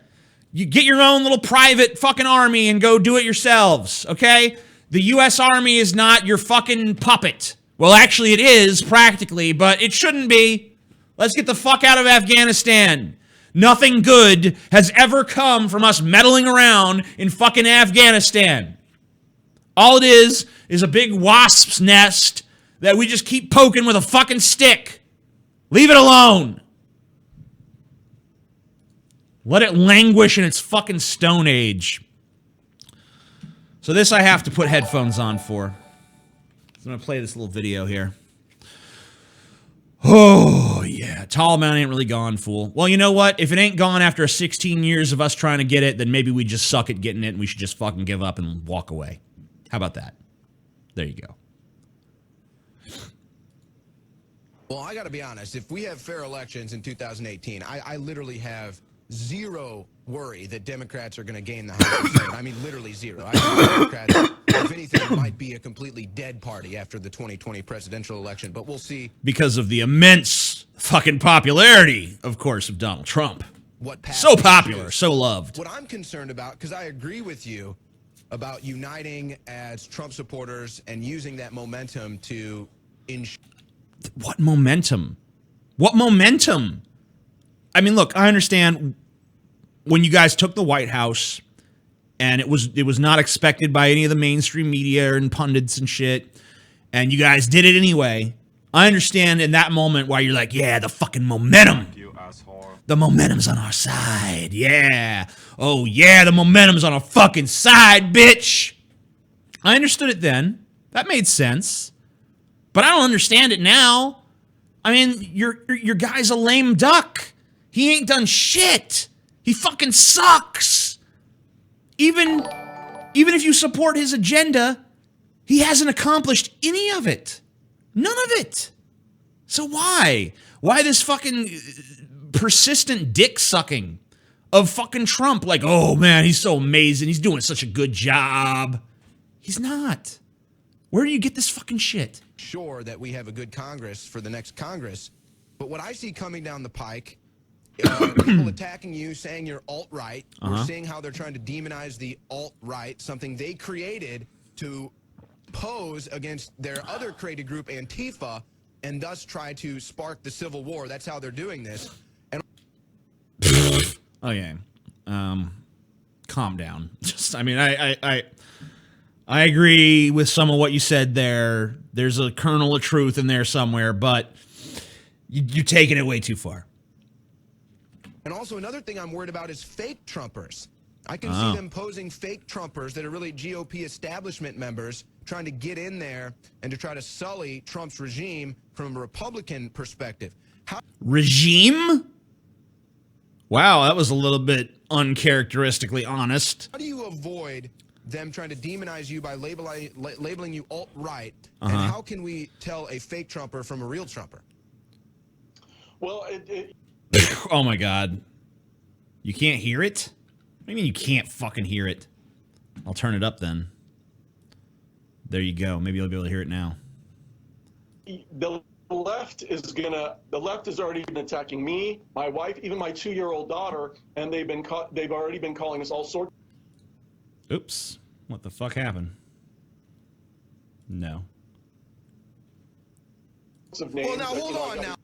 You get your own little private fucking army and go do it yourselves, okay? The U.S. Army is not your fucking puppet. Well, actually it is, practically, but it shouldn't be. Let's get the fuck out of Afghanistan. Nothing good has ever come from us meddling around in fucking Afghanistan. All it is a big wasp's nest that we just keep poking with a fucking stick. Leave it alone. Let it languish in its fucking stone age. So this I have to put headphones on for. I'm going to play this little video here. Oh, yeah. Taliban ain't really gone, fool. Well, you know what? If it ain't gone after 16 years of us trying to get it, then maybe we just suck at getting it and we should just fucking give up and walk away. How about that? There you go. Well, I got to be honest. If we have fair elections in 2018, I literally have zero worry that Democrats are going to gain the House. I mean, literally zero. I think Democrats, if anything, might be a completely dead party after the 2020 presidential election, but we'll see. Because of the immense fucking popularity, of course, of Donald Trump. What so popular, so loved. What I'm concerned about, because I agree with you about uniting as Trump supporters and using that momentum to ensure. What momentum? What momentum? I mean, look, I understand when you guys took the White House and it was not expected by any of the mainstream media and pundits and shit, and you guys did it anyway. I understand in that moment why you're like, yeah, the fucking momentum. You asshole. The momentum's on our side. Yeah. Oh, yeah, the momentum's on our fucking side, bitch. I understood it then. That made sense. But I don't understand it now. I mean, your guy's a lame duck. He ain't done shit. He fucking sucks. Even if you support his agenda, he hasn't accomplished any of it. None of it. So why? Why this fucking persistent dick sucking of fucking Trump? Like, oh man, he's so amazing. He's doing such a good job. He's not. Where do you get this fucking shit? Sure that we have a good Congress for the next Congress, but what I see coming down the pike, people attacking you, saying you're alt-right. We're seeing how they're trying to demonize the alt-right, something they created to pose against their other created group, Antifa, and thus try to spark the Civil War. That's how they're doing this. And okay, calm down. Just, I mean, I agree with some of what you said there. There's a kernel of truth in there somewhere, but you're taking it way too far. And also another thing I'm worried about is fake Trumpers. I can see them posing fake Trumpers that are really GOP establishment members trying to get in there and to try to sully Trump's regime from a Republican perspective. Regime? Wow, that was a little bit uncharacteristically honest. How do you avoid them trying to demonize you by labeling you alt-right? And how can we tell a fake Trumper from a real Trumper? Well, Oh my God. You can't hear it? What do you mean you can't fucking hear it? I'll turn it up then. There you go. Maybe you'll be able to hear it now. The left has already been attacking me, my wife, even my 2-year-old daughter, and they've already been calling us all sorts. Oops. What the fuck happened? No. Of names. Well, now hold on now,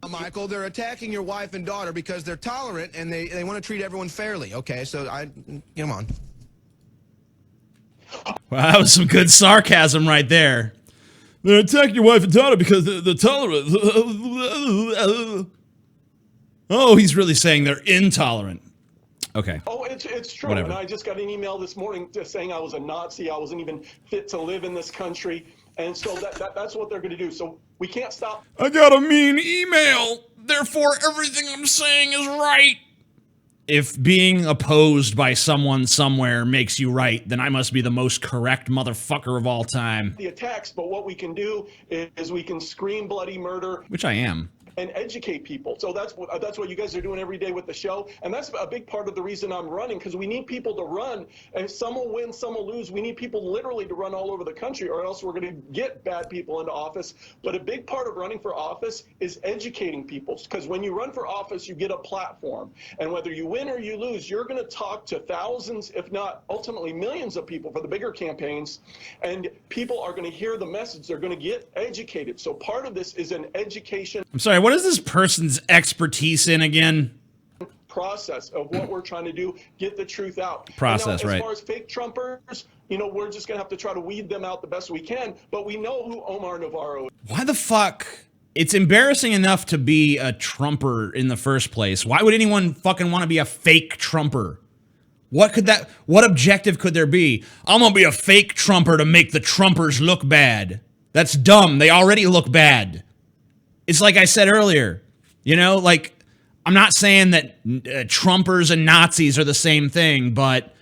Michael. They're attacking your wife and daughter because they're tolerant and they want to treat everyone fairly. Okay, so come on. Well, that was some good sarcasm right there. They're attacking your wife and daughter because they're tolerant. Oh, he's really saying they're intolerant. Okay. Oh, it's true. Whatever. And I just got an email this morning just saying I was a Nazi. I wasn't even fit to live in this country. And so that's what they're going to do. So we can't stop. I got a mean email. Therefore, everything I'm saying is right. If being opposed by someone somewhere makes you right, then I must be the most correct motherfucker of all time. The attacks, but what we can do is we can scream bloody murder. Which I am. And educate people. So that's what you guys are doing every day with the show. And that's a big part of the reason I'm running, because we need people to run. And some will win, some will lose. We need people literally to run all over the country, or else we're going to get bad people into office. But a big part of running for office is educating people, because when you run for office, you get a platform. And whether you win or you lose, you're going to talk to thousands, if not ultimately millions of people for the bigger campaigns. And people are going to hear the message. They're going to get educated. So part of this is an education. I'm sorry, what is this person's expertise in again? Process of what we're trying to do, get the truth out. Process, now, right. As far as fake Trumpers, we're just going to have to try to weed them out the best we can, but we know who Omar Navarro is. Why the fuck? It's embarrassing enough to be a Trumper in the first place. Why would anyone fucking want to be a fake Trumper? What objective could there be? I'm going to be a fake Trumper to make the Trumpers look bad. That's dumb. They already look bad. It's like I said earlier, I'm not saying that Trumpers and Nazis are the same thing, but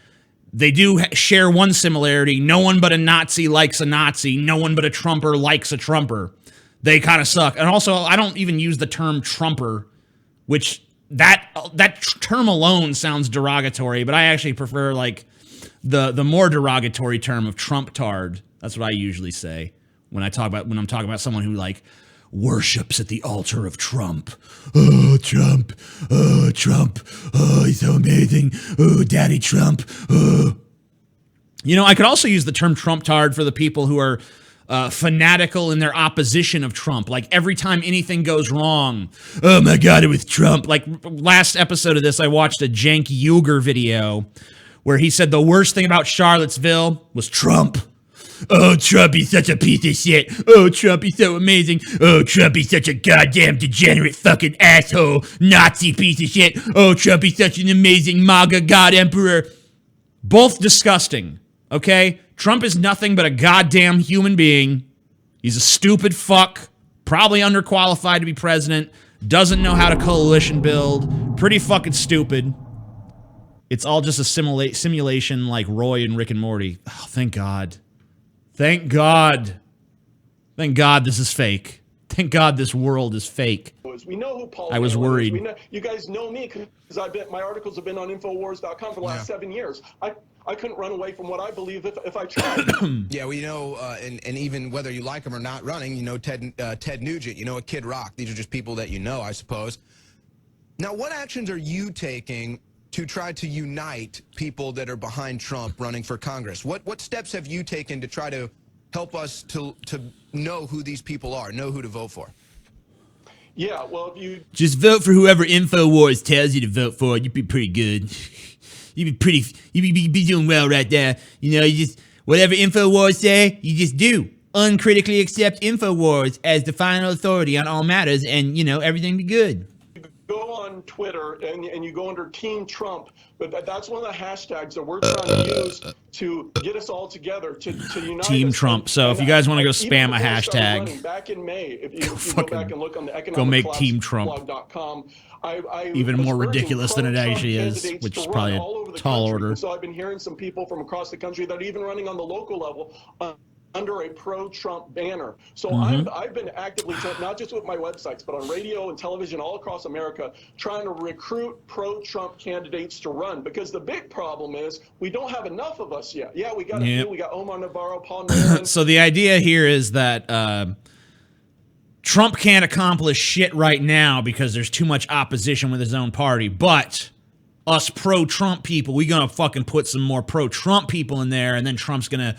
they do share one similarity. No one but a Nazi likes a Nazi. No one but a Trumper likes a Trumper. They kind of suck. And also, I don't even use the term Trumper, which that term alone sounds derogatory, but I actually prefer the more derogatory term of Trump-tard. That's what I usually say when I'm talking about someone who worships at the altar of Trump. Oh, Trump. Oh, Trump. Oh, he's so amazing. Oh, Daddy Trump. Oh. I could also use the term Trump-tard for the people who are fanatical in their opposition of Trump. Like, every time anything goes wrong, oh my God, it was Trump. Like, last episode of this, I watched a Cenk Uygur video where he said the worst thing about Charlottesville was Trump. Oh, Trump, he's such a piece of shit. Oh, Trump, he's so amazing. Oh, Trump, he's such a goddamn degenerate fucking asshole, Nazi piece of shit. Oh, Trump, he's such an amazing MAGA God Emperor. Both disgusting, okay? Trump is nothing but a goddamn human being. He's a stupid fuck, probably underqualified to be president, doesn't know how to coalition build, pretty fucking stupid. It's all just a simulation like Roy and Rick and Morty. Oh, thank God. Thank God. Thank God this is fake. Thank God this world is fake. We know who Paul I was worried. You guys know me because my articles have been on Infowars.com for the last 7 years. I couldn't run away from what I believe if I tried. Yeah, we know, and even whether you like him or not running, Ted Nugent, a Kid Rock. These are just people that I suppose. Now, what actions are you taking to try to unite people that are behind Trump running for Congress? What steps have you taken to try to help us to know who these people are, know who to vote for? Yeah, well, if you just vote for whoever InfoWars tells you to vote for, you'd be pretty good. You'd be doing well right there. You just whatever InfoWars say, you just do. Uncritically accept InfoWars as the final authority on all matters, and everything be good. go on Twitter and you go under Team Trump, but that's one of the hashtags that we're trying to use to get us all together to unite Team us. Trump. So if you guys want to go spam a Even before I started hashtag, running, back in May, if you go fucking back and look on the go make Team Trump. economicblog.com, I Even was more urging ridiculous than it pro-Trump actually is, candidates which to is run probably all over a the tall country. order. And so I've been hearing some people from across the country that are even running on the local level under a pro-Trump banner. So I've been actively, not just with my websites, but on radio and television all across America, trying to recruit pro-Trump candidates to run. Because the big problem is we don't have enough of us yet. Yeah, we got a few. We got Omar Navarro, Paul Newman. So the idea here is that Trump can't accomplish shit right now because there's too much opposition with his own party. But us pro-Trump people, we gonna fucking put some more pro-Trump people in there, and then Trump's gonna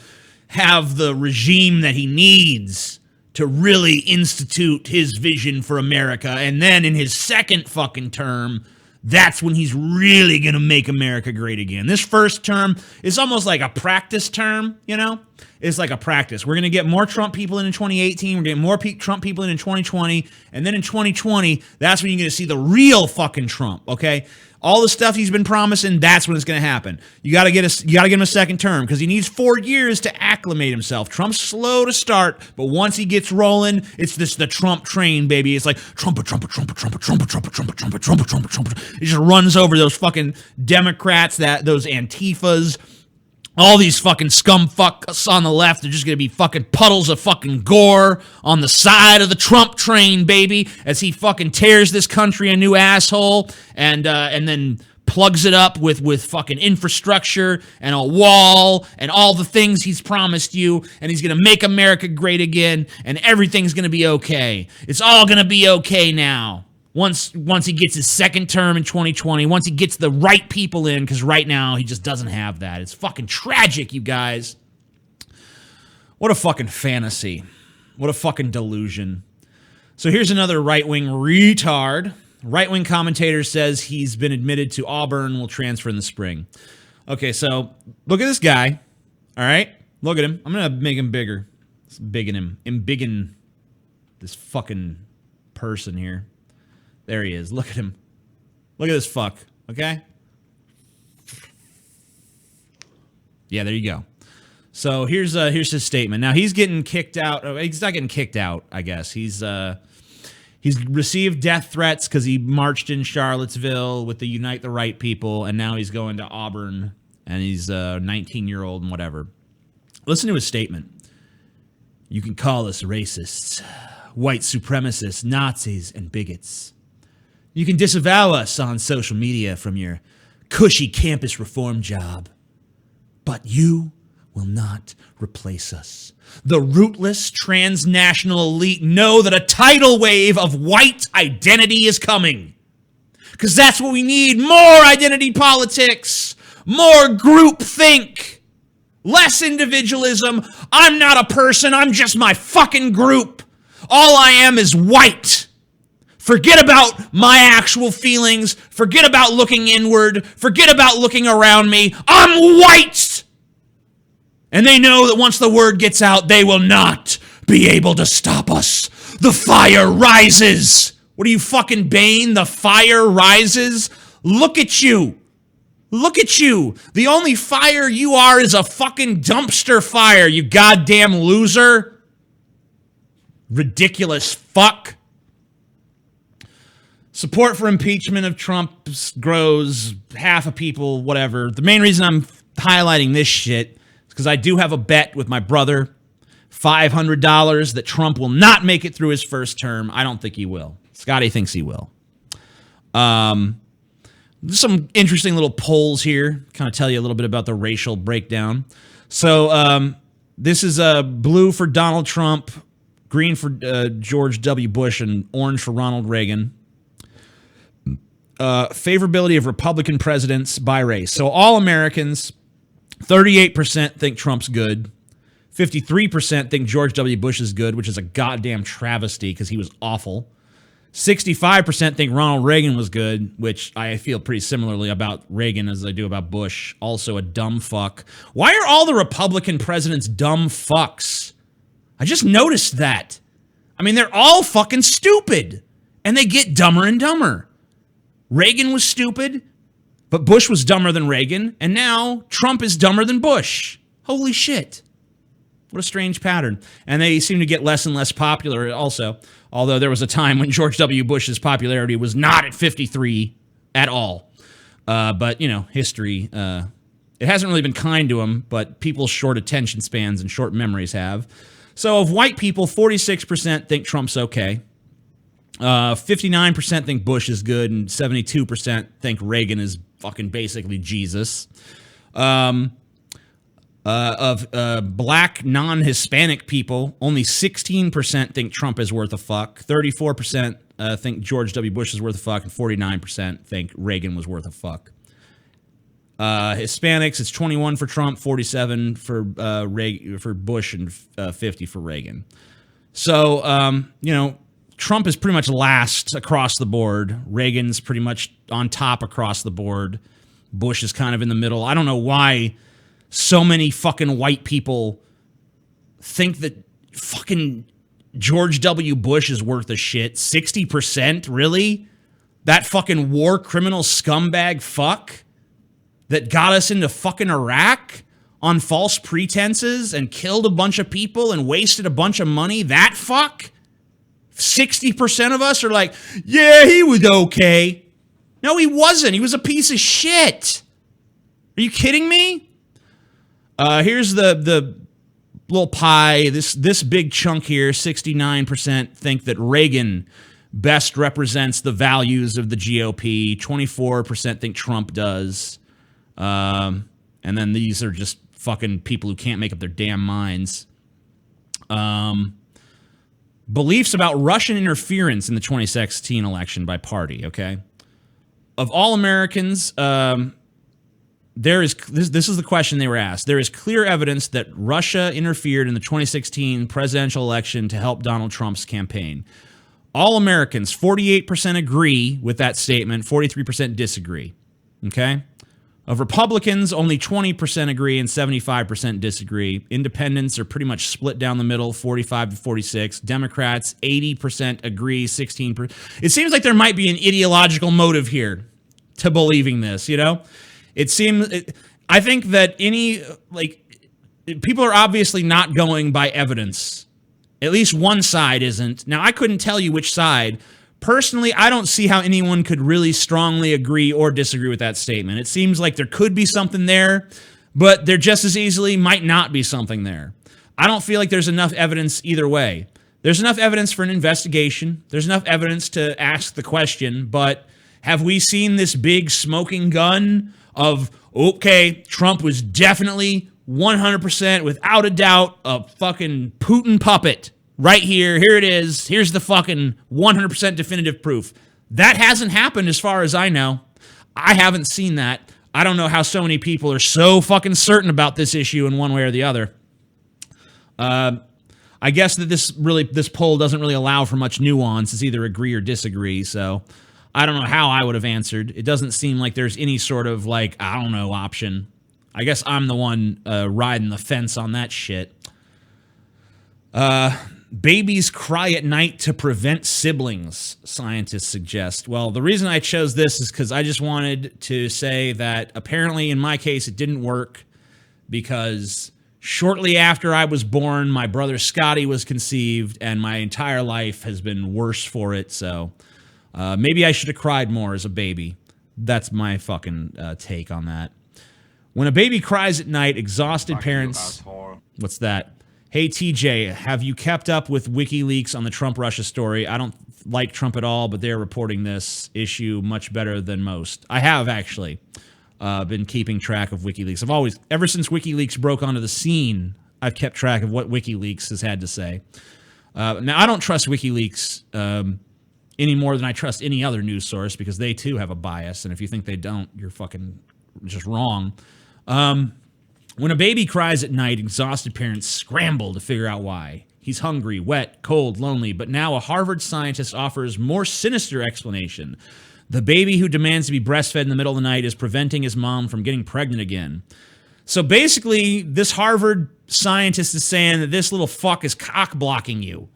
have the regime that he needs to really institute his vision for America. And then in his second fucking term, that's when he's really going to make America great again. This first term is almost like a practice term, you know? It's like a practice. We're going to get more Trump people in 2018. We're going to get more Trump people in 2020. And then in 2020, that's when you're going to see the real fucking Trump, okay? All the stuff he's been promising, that's when it's going to happen. You got to give him a second term because he needs 4 years to acclimate himself. Trump's slow to start, but once he gets rolling, it's the Trump train, baby. It's like Trump. He just runs over those fucking Democrats, those Antifas. All these fucking scum fucks on the left are just going to be fucking puddles of fucking gore on the side of the Trump train, baby, as he fucking tears this country a new asshole and then plugs it up with fucking infrastructure and a wall and all the things he's promised you, and he's going to make America great again, and everything's going to be okay. It's all going to be okay now. Once he gets his second term in 2020, once he gets the right people in, because right now he just doesn't have that. It's fucking tragic, you guys. What a fucking fantasy. What a fucking delusion. So here's another right-wing retard. Right-wing commentator says he's been admitted to Auburn, will transfer in the spring. Okay, so look at this guy. All right? Look at him. I'm going to make him bigger. Let's biggin him. Embiggen this fucking person here. There he is. Look at him. Look at this fuck. Okay? Yeah, there you go. So here's his statement. Now he's getting kicked out. He's not getting kicked out, I guess. He's received death threats because he marched in Charlottesville with the Unite the Right people, and now he's going to Auburn, and he's a 19-year-old and whatever. Listen to his statement. You can call us racists, white supremacists, Nazis, and bigots. You can disavow us on social media from your cushy campus reform job. But you will not replace us. The rootless transnational elite know that a tidal wave of white identity is coming. Because that's what we need. More identity politics. More groupthink. Less individualism. I'm not a person. I'm just my fucking group. All I am is white. Forget about my actual feelings. Forget about looking inward. Forget about looking around me. I'm white! And they know that once the word gets out, they will not be able to stop us. The fire rises. What are you, fucking Bane? The fire rises? Look at you. Look at you. The only fire you are is a fucking dumpster fire, you goddamn loser. Ridiculous fuck. Support for impeachment of Trump grows, half of people, whatever. The main reason I'm highlighting this shit is because I do have a bet with my brother, $500, that Trump will not make it through his first term. I don't think he will. Scotty thinks he will. Some interesting little polls here, kind of tell you a little bit about the racial breakdown. So this is blue for Donald Trump, green for George W. Bush, and orange for Ronald Reagan. Favorability of Republican presidents by race. So all Americans, 38% think Trump's good. 53% think George W. Bush is good, which is a goddamn travesty because he was awful. 65% think Ronald Reagan was good, which I feel pretty similarly about Reagan as I do about Bush. Also a dumb fuck. Why are all the Republican presidents dumb fucks? I just noticed that. I mean, they're all fucking stupid. And they get dumber and dumber. Reagan was stupid, but Bush was dumber than Reagan, and now Trump is dumber than Bush. Holy shit. What a strange pattern. And they seem to get less and less popular also, although there was a time when George W. Bush's popularity was not at 53 at all. But, you know, history It hasn't really been kind to him, but people's short attention spans and short memories have. So of white people, 46% think Trump's okay. 59% think Bush is good, and 72% think Reagan is fucking basically Jesus. Of black non-Hispanic people, only 16% think Trump is worth a fuck. 34% think George W. Bush is worth a fuck, and 49% think Reagan was worth a fuck. Hispanics, it's 21 for Trump, 47 for Bush, and 50 for Reagan. So, Trump is pretty much last across the board. Reagan's pretty much on top across the board. Bush is kind of in the middle. I don't know why so many fucking white people think that fucking George W. Bush is worth a shit. 60%? Really? That fucking war criminal scumbag fuck that got us into fucking Iraq on false pretenses and killed a bunch of people and wasted a bunch of money? That fuck? 60% of us are like, yeah, he was okay. No, he wasn't. He was a piece of shit. Are you kidding me? Here's the little pie. This big chunk here, 69% think that Reagan best represents the values of the GOP. 24% think Trump does. And then these are just fucking people who can't make up their damn minds. Beliefs about Russian interference in the 2016 election by party, okay? Of all Americans, there is this is the question they were asked. There is clear evidence that Russia interfered in the 2016 presidential election to help Donald Trump's campaign. All Americans, 48% agree with that statement, 43% disagree, okay? Of Republicans, only 20% agree and 75% disagree. Independents are pretty much split down the middle, 45 to 46. Democrats, 80% agree, 16%. It seems like there might be an ideological motive here to believing this, I think that people are obviously not going by evidence. At least one side isn't. Now, I couldn't tell you which side. Personally, I don't see how anyone could really strongly agree or disagree with that statement. It seems like there could be something there, but there just as easily might not be something there. I don't feel like there's enough evidence either way. There's enough evidence for an investigation. There's enough evidence to ask the question, but have we seen this big smoking gun of, okay, Trump was definitely 100%, without a doubt, a fucking Putin puppet? Right here, here it is. Here's the fucking 100% definitive proof. That hasn't happened as far as I know. I haven't seen that. I don't know how so many people are so fucking certain about this issue in one way or the other. I guess that this poll doesn't really allow for much nuance. It's either agree or disagree. So I don't know how I would have answered. It doesn't seem like there's any sort of option. I guess I'm the one riding the fence on that shit. Babies cry at night to prevent siblings, scientists suggest. Well, the reason I chose this is because I just wanted to say that apparently in my case it didn't work, because shortly after I was born, my brother Scotty was conceived, and my entire life has been worse for it. So maybe I should have cried more as a baby. That's my fucking take on that. When a baby cries at night, exhausted parents... What's that? Hey, TJ, have you kept up with WikiLeaks on the Trump-Russia story? I don't like Trump at all, but they're reporting this issue much better than most. I have, actually, been keeping track of WikiLeaks. Ever since WikiLeaks broke onto the scene, I've kept track of what WikiLeaks has had to say. Now, I don't trust WikiLeaks any more than I trust any other news source, because they, too, have a bias, and if you think they don't, you're fucking just wrong. When a baby cries at night, exhausted parents scramble to figure out why. He's hungry, wet, cold, lonely, but now a Harvard scientist offers more sinister explanation. The baby who demands to be breastfed in the middle of the night is preventing his mom from getting pregnant again. So basically, this Harvard scientist is saying that this little fuck is cock-blocking you.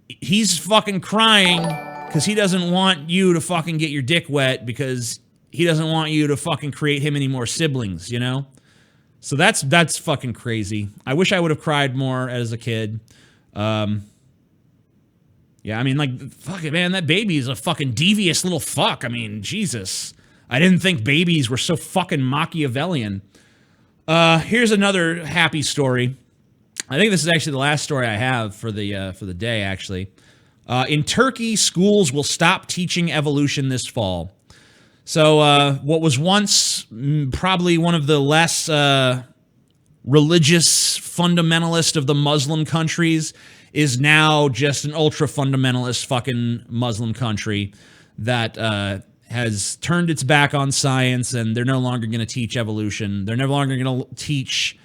He's fucking crying because he doesn't want you to fucking get your dick wet, because he doesn't want you to fucking create him any more siblings, So that's fucking crazy. I wish I would have cried more as a kid. Yeah, I mean, fuck it, man, that baby is a fucking devious little fuck. I mean, Jesus. I didn't think babies were so fucking Machiavellian. Here's another happy story. I think this is actually the last story I have for the day, actually. In Turkey, schools will stop teaching evolution this fall. So what was once probably one of the less religious fundamentalist of the Muslim countries is now just an ultra-fundamentalist fucking Muslim country that has turned its back on science, and they're no longer going to teach evolution. They're no longer going to teach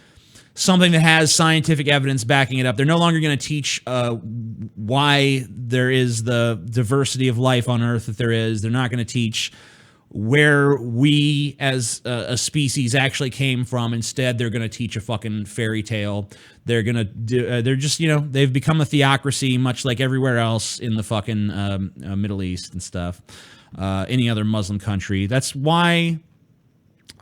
something that has scientific evidence backing it up. They're no longer going to teach why there is the diversity of life on Earth that there is. They're not going to teach where we as a species actually came from. Instead, they're going to teach a fucking fairy tale. They're going to do, they're just, they've become a theocracy, much like everywhere else in the fucking Middle East and stuff. Any other Muslim country. That's why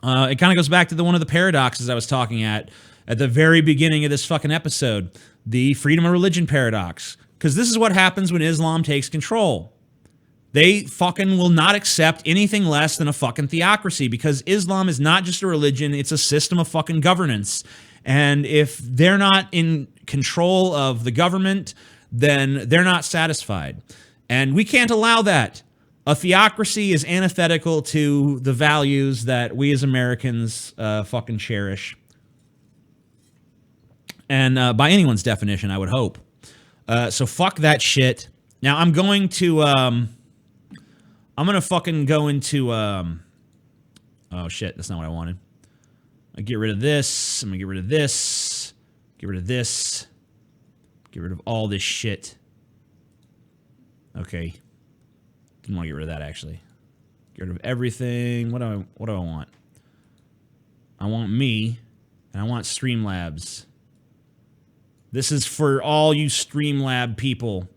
it kind of goes back to one of the paradoxes I was talking at the very beginning of this fucking episode, the freedom of religion paradox. Because this is what happens when Islam takes control. They fucking will not accept anything less than a fucking theocracy, because Islam is not just a religion, it's a system of fucking governance. And if they're not in control of the government, then they're not satisfied. And we can't allow that. A theocracy is antithetical to the values that we as Americans fucking cherish. And by anyone's definition, I would hope. So fuck that shit. Now I'm going to... I'm going to fucking go into, oh shit, that's not what I wanted. I get rid of this, I'm going to get rid of this, get rid of this, get rid of all this shit. Okay. Didn't want to get rid of that, actually. Get rid of everything. What do I want? I want me, and I want Streamlabs. This is for all you Streamlab people.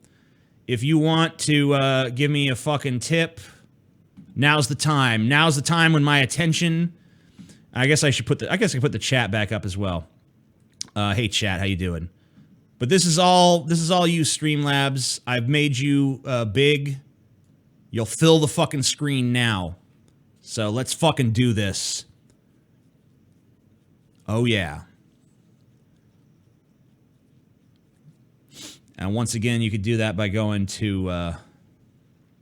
If you want to give me a fucking tip, now's the time. Now's the time when my attention. I guess I should put I can put the chat back up as well. Hey chat, how you doing? But this is all you Streamlabs. I've made you big. You'll fill the fucking screen now. So let's fucking do this. Oh yeah. And once again, you could do that by going to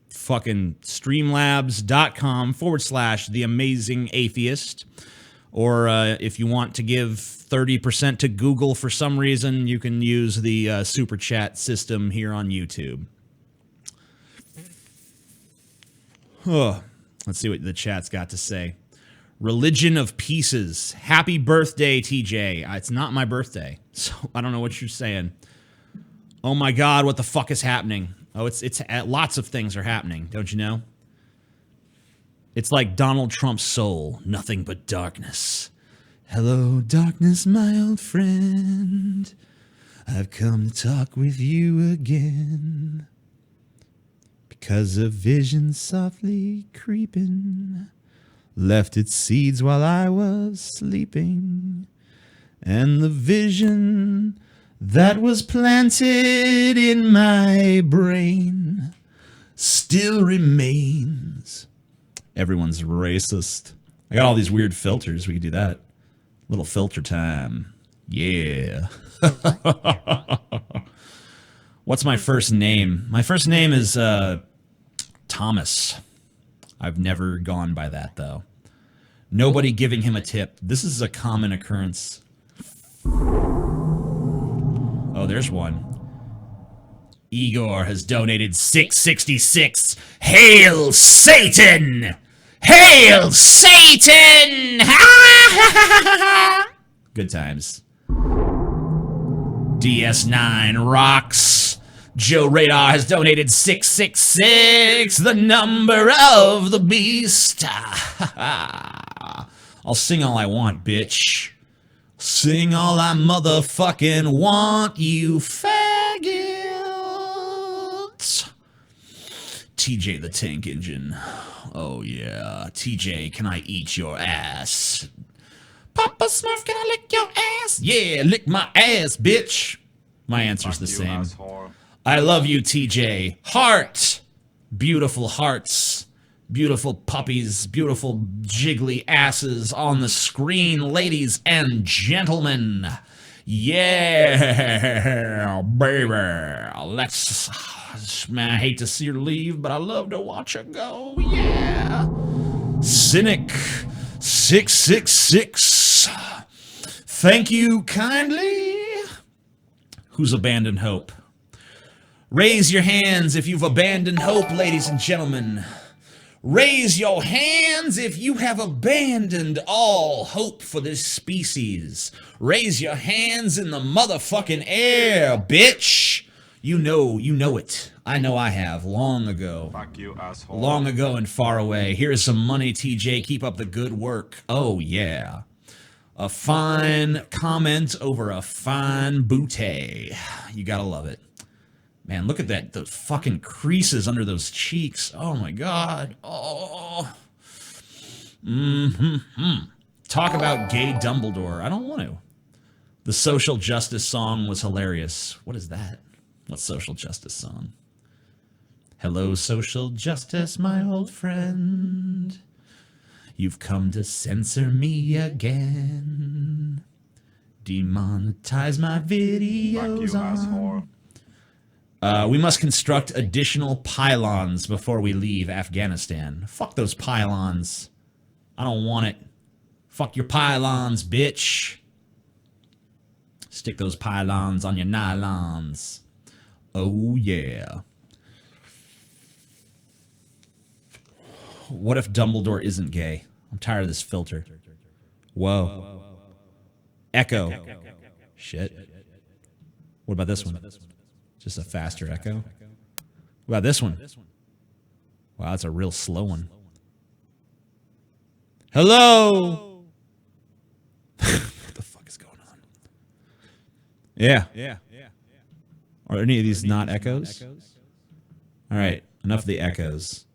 fucking streamlabs.com/theamazingatheist. Or if you want to give 30% to Google for some reason, you can use the super chat system here on YouTube. Let's see what the chat's got to say. Religion of Pieces. Happy birthday, TJ. It's not my birthday, so I don't know what you're saying. Oh my God, what the fuck is happening? Oh, it's lots of things are happening, don't you know? It's like Donald Trump's soul, nothing but darkness. Hello, darkness, my old friend. I've come to talk with you again. Because a vision softly creeping left its seeds while I was sleeping. And the vision that was planted in my brain still remains. Everyone's racist. I got all these weird filters. We could do that. Little filter time. Yeah. What's my first name? My first name is Thomas. I've never gone by that, though. Nobody giving him a tip. This is a common occurrence. Oh, there's one. Igor has donated $6.66. Hail Satan! Hail Satan! Good times. DS9 rocks. Joe Radar has donated 666, the number of the beast. I'll sing all I want, bitch. Sing all I motherfucking want, you faggot. TJ the Tank Engine. Oh yeah. TJ, can I eat your ass? Papa Smurf, can I lick your ass? Yeah, lick my ass, bitch. My answer's the same. I love you, TJ. Heart. Beautiful hearts. Beautiful puppies, beautiful jiggly asses on the screen, ladies and gentlemen. Yeah, baby. Let's. Man, I hate to see her leave, but I love to watch her go. Yeah. Cynic 666. Thank you kindly. Who's abandoned hope? Raise your hands if you've abandoned hope, ladies and gentlemen. Raise your hands if you have abandoned all hope for this species. Raise your hands in the motherfucking air, bitch. You know it. I know I have, long ago. Fuck you, asshole. Long ago and far away. Here's some money, TJ. Keep up the good work. Oh, yeah. A fine comment over a fine booty. You gotta love it. Man, look at that. Those fucking creases under those cheeks. Oh, my God. Oh. Talk about gay Dumbledore. I don't want to. The social justice song was hilarious. What is that? What social justice song? Hello, social justice, my old friend. You've come to censor me again. Demonetize my videos. Fuck you, asshole. We must construct additional pylons before we leave Afghanistan. Fuck those pylons. I don't want it. Fuck your pylons, bitch. Stick those pylons on your nylons. Oh, yeah. What if Dumbledore isn't gay? I'm tired of this filter. Whoa. Echo. Shit. What about this one? Just a faster echo. What about this one? Wow, that's a real slow one. Hello? What the fuck is going on? Yeah. Are any of these not echoes? All right, enough of the echoes.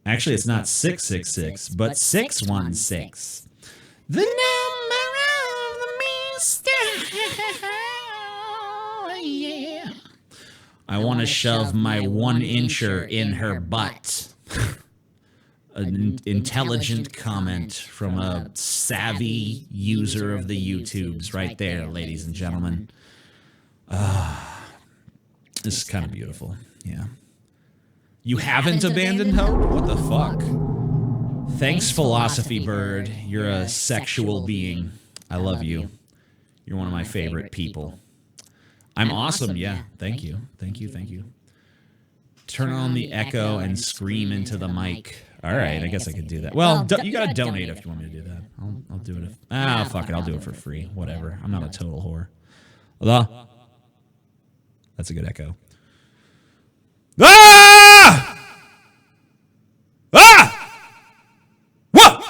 Actually, it's not 666, but 616. The number of the beast. Yeah. I want to shove my 1-incher in her butt. An intelligent comment from a savvy user of the YouTubes right there, ladies and gentlemen. This is kind of beautiful. Yeah. You haven't abandoned hope? What the fuck? Thanks, Philosophy Bird. You're a sexual being. I love you. You're one of my favorite people. I'm awesome. Yeah. Thank you. Turn on the echo and scream into the mic. All right. I guess I could do that. Well, you got to donate if you want me to do that. I'll do it. Fuck it. I'll do it for free. Whatever. I'm not a total whore. Hello? That's a good echo. Ah! Ah! What?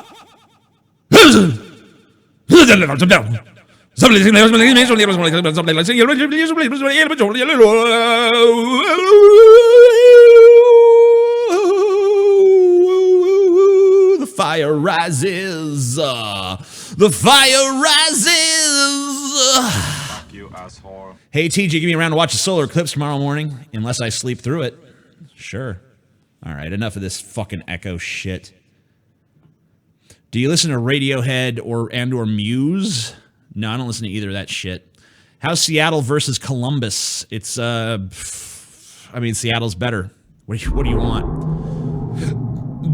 The fire rises. The fire rises. Fuck you, asshole. Hey, TJ, give me a round to watch the solar eclipse tomorrow morning, unless I sleep through it. Sure. All right, enough of this fucking echo shit. Do you listen to Radiohead or Muse? No, I don't listen to either of that shit. How's Seattle versus Columbus? It's, Seattle's better. What do you want?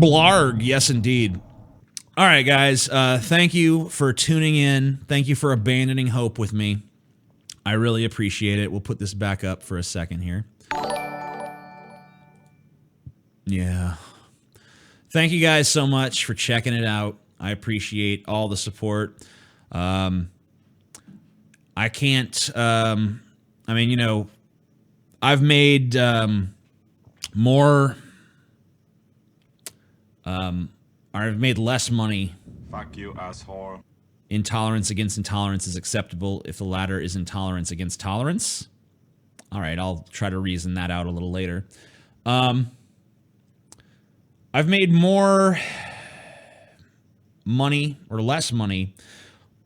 Blarg, yes, indeed. All right, guys, thank you for tuning in. Thank you for abandoning hope with me. I really appreciate it. We'll put this back up for a second here. Yeah. Thank you guys so much for checking it out. I appreciate all the support. I can't, I've made I've made less money. Fuck you, asshole. Intolerance against intolerance is acceptable if the latter is intolerance against tolerance. All right, I'll try to reason that out a little later. I've made more money or less money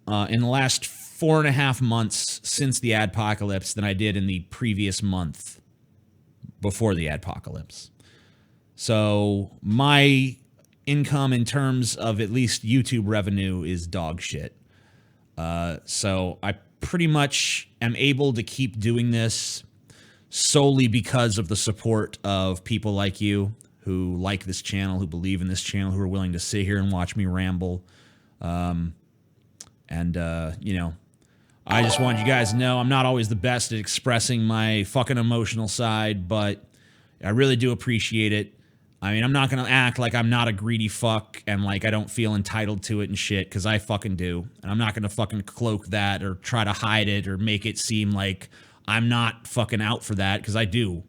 in the last 4.5 months since the adpocalypse than I did in the previous month before the adpocalypse. So my income in terms of at least YouTube revenue is dog shit. So I pretty much am able to keep doing this solely because of the support of people like you who like this channel, who believe in this channel, who are willing to sit here and watch me ramble. You know, I just want you guys to know I'm not always the best at expressing my fucking emotional side, but I really do appreciate it. I mean, I'm not going to act like I'm not a greedy fuck and like I don't feel entitled to it and shit, because I fucking do. And I'm not going to fucking cloak that or try to hide it or make it seem like I'm not fucking out for that, because I do.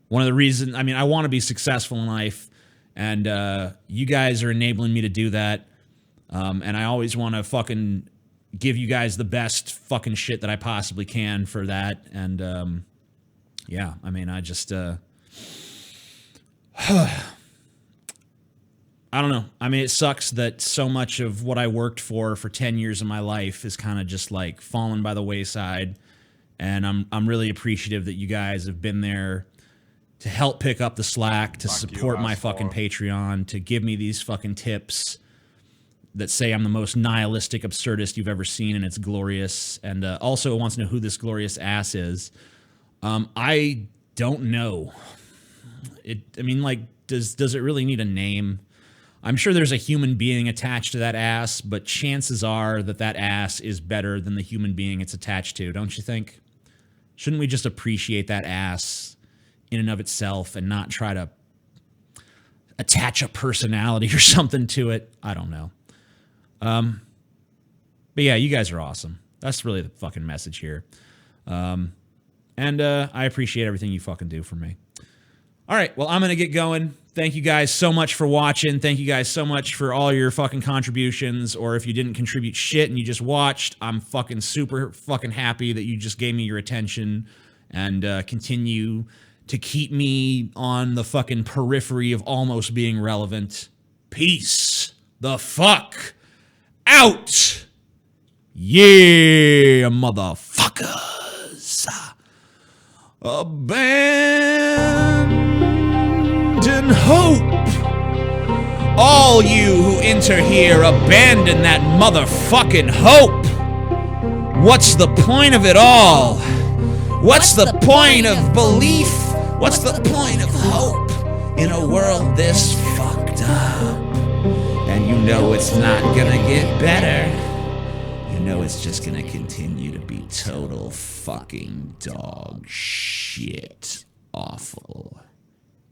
One of the reasons, I mean, I want to be successful in life, and you guys are enabling me to do that. And I always want to fucking give you guys the best fucking shit that I possibly can for that. And yeah, I mean, I just I don't know. I mean, it sucks that so much of what I worked for 10 years of my life is kind of just like fallen by the wayside. And I'm really appreciative that you guys have been there to help pick up the slack, to support my fucking Patreon, to give me these fucking tips that say I'm the most nihilistic absurdist you've ever seen, and it's glorious. And also wants to know who this glorious ass is. I don't know. I mean, like, does it really need a name? I'm sure there's a human being attached to that ass, but chances are that that ass is better than the human being it's attached to, don't you think? Shouldn't we just appreciate that ass in and of itself and not try to attach a personality or something to it? I don't know. But yeah, you guys are awesome. That's really the fucking message here. And I appreciate everything you fucking do for me. All right, well, I'm going to get going. Thank you guys so much for watching. Thank you guys so much for all your fucking contributions. Or if you didn't contribute shit and you just watched, I'm fucking super fucking happy that you just gave me your attention and continue to keep me on the fucking periphery of almost being relevant. Peace the fuck out. Yeah, motherfuckers. Abandon hope. All you who enter here, abandon that motherfucking hope. What's the point of it all? What's the point of belief? What's the point of hope in a world this fucked up? And you know it's not gonna get better. You know it's just gonna continue to be total fucking dog shit awful.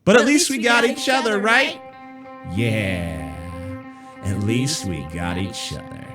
But at least we got each other, right? Yeah. At least we got each other.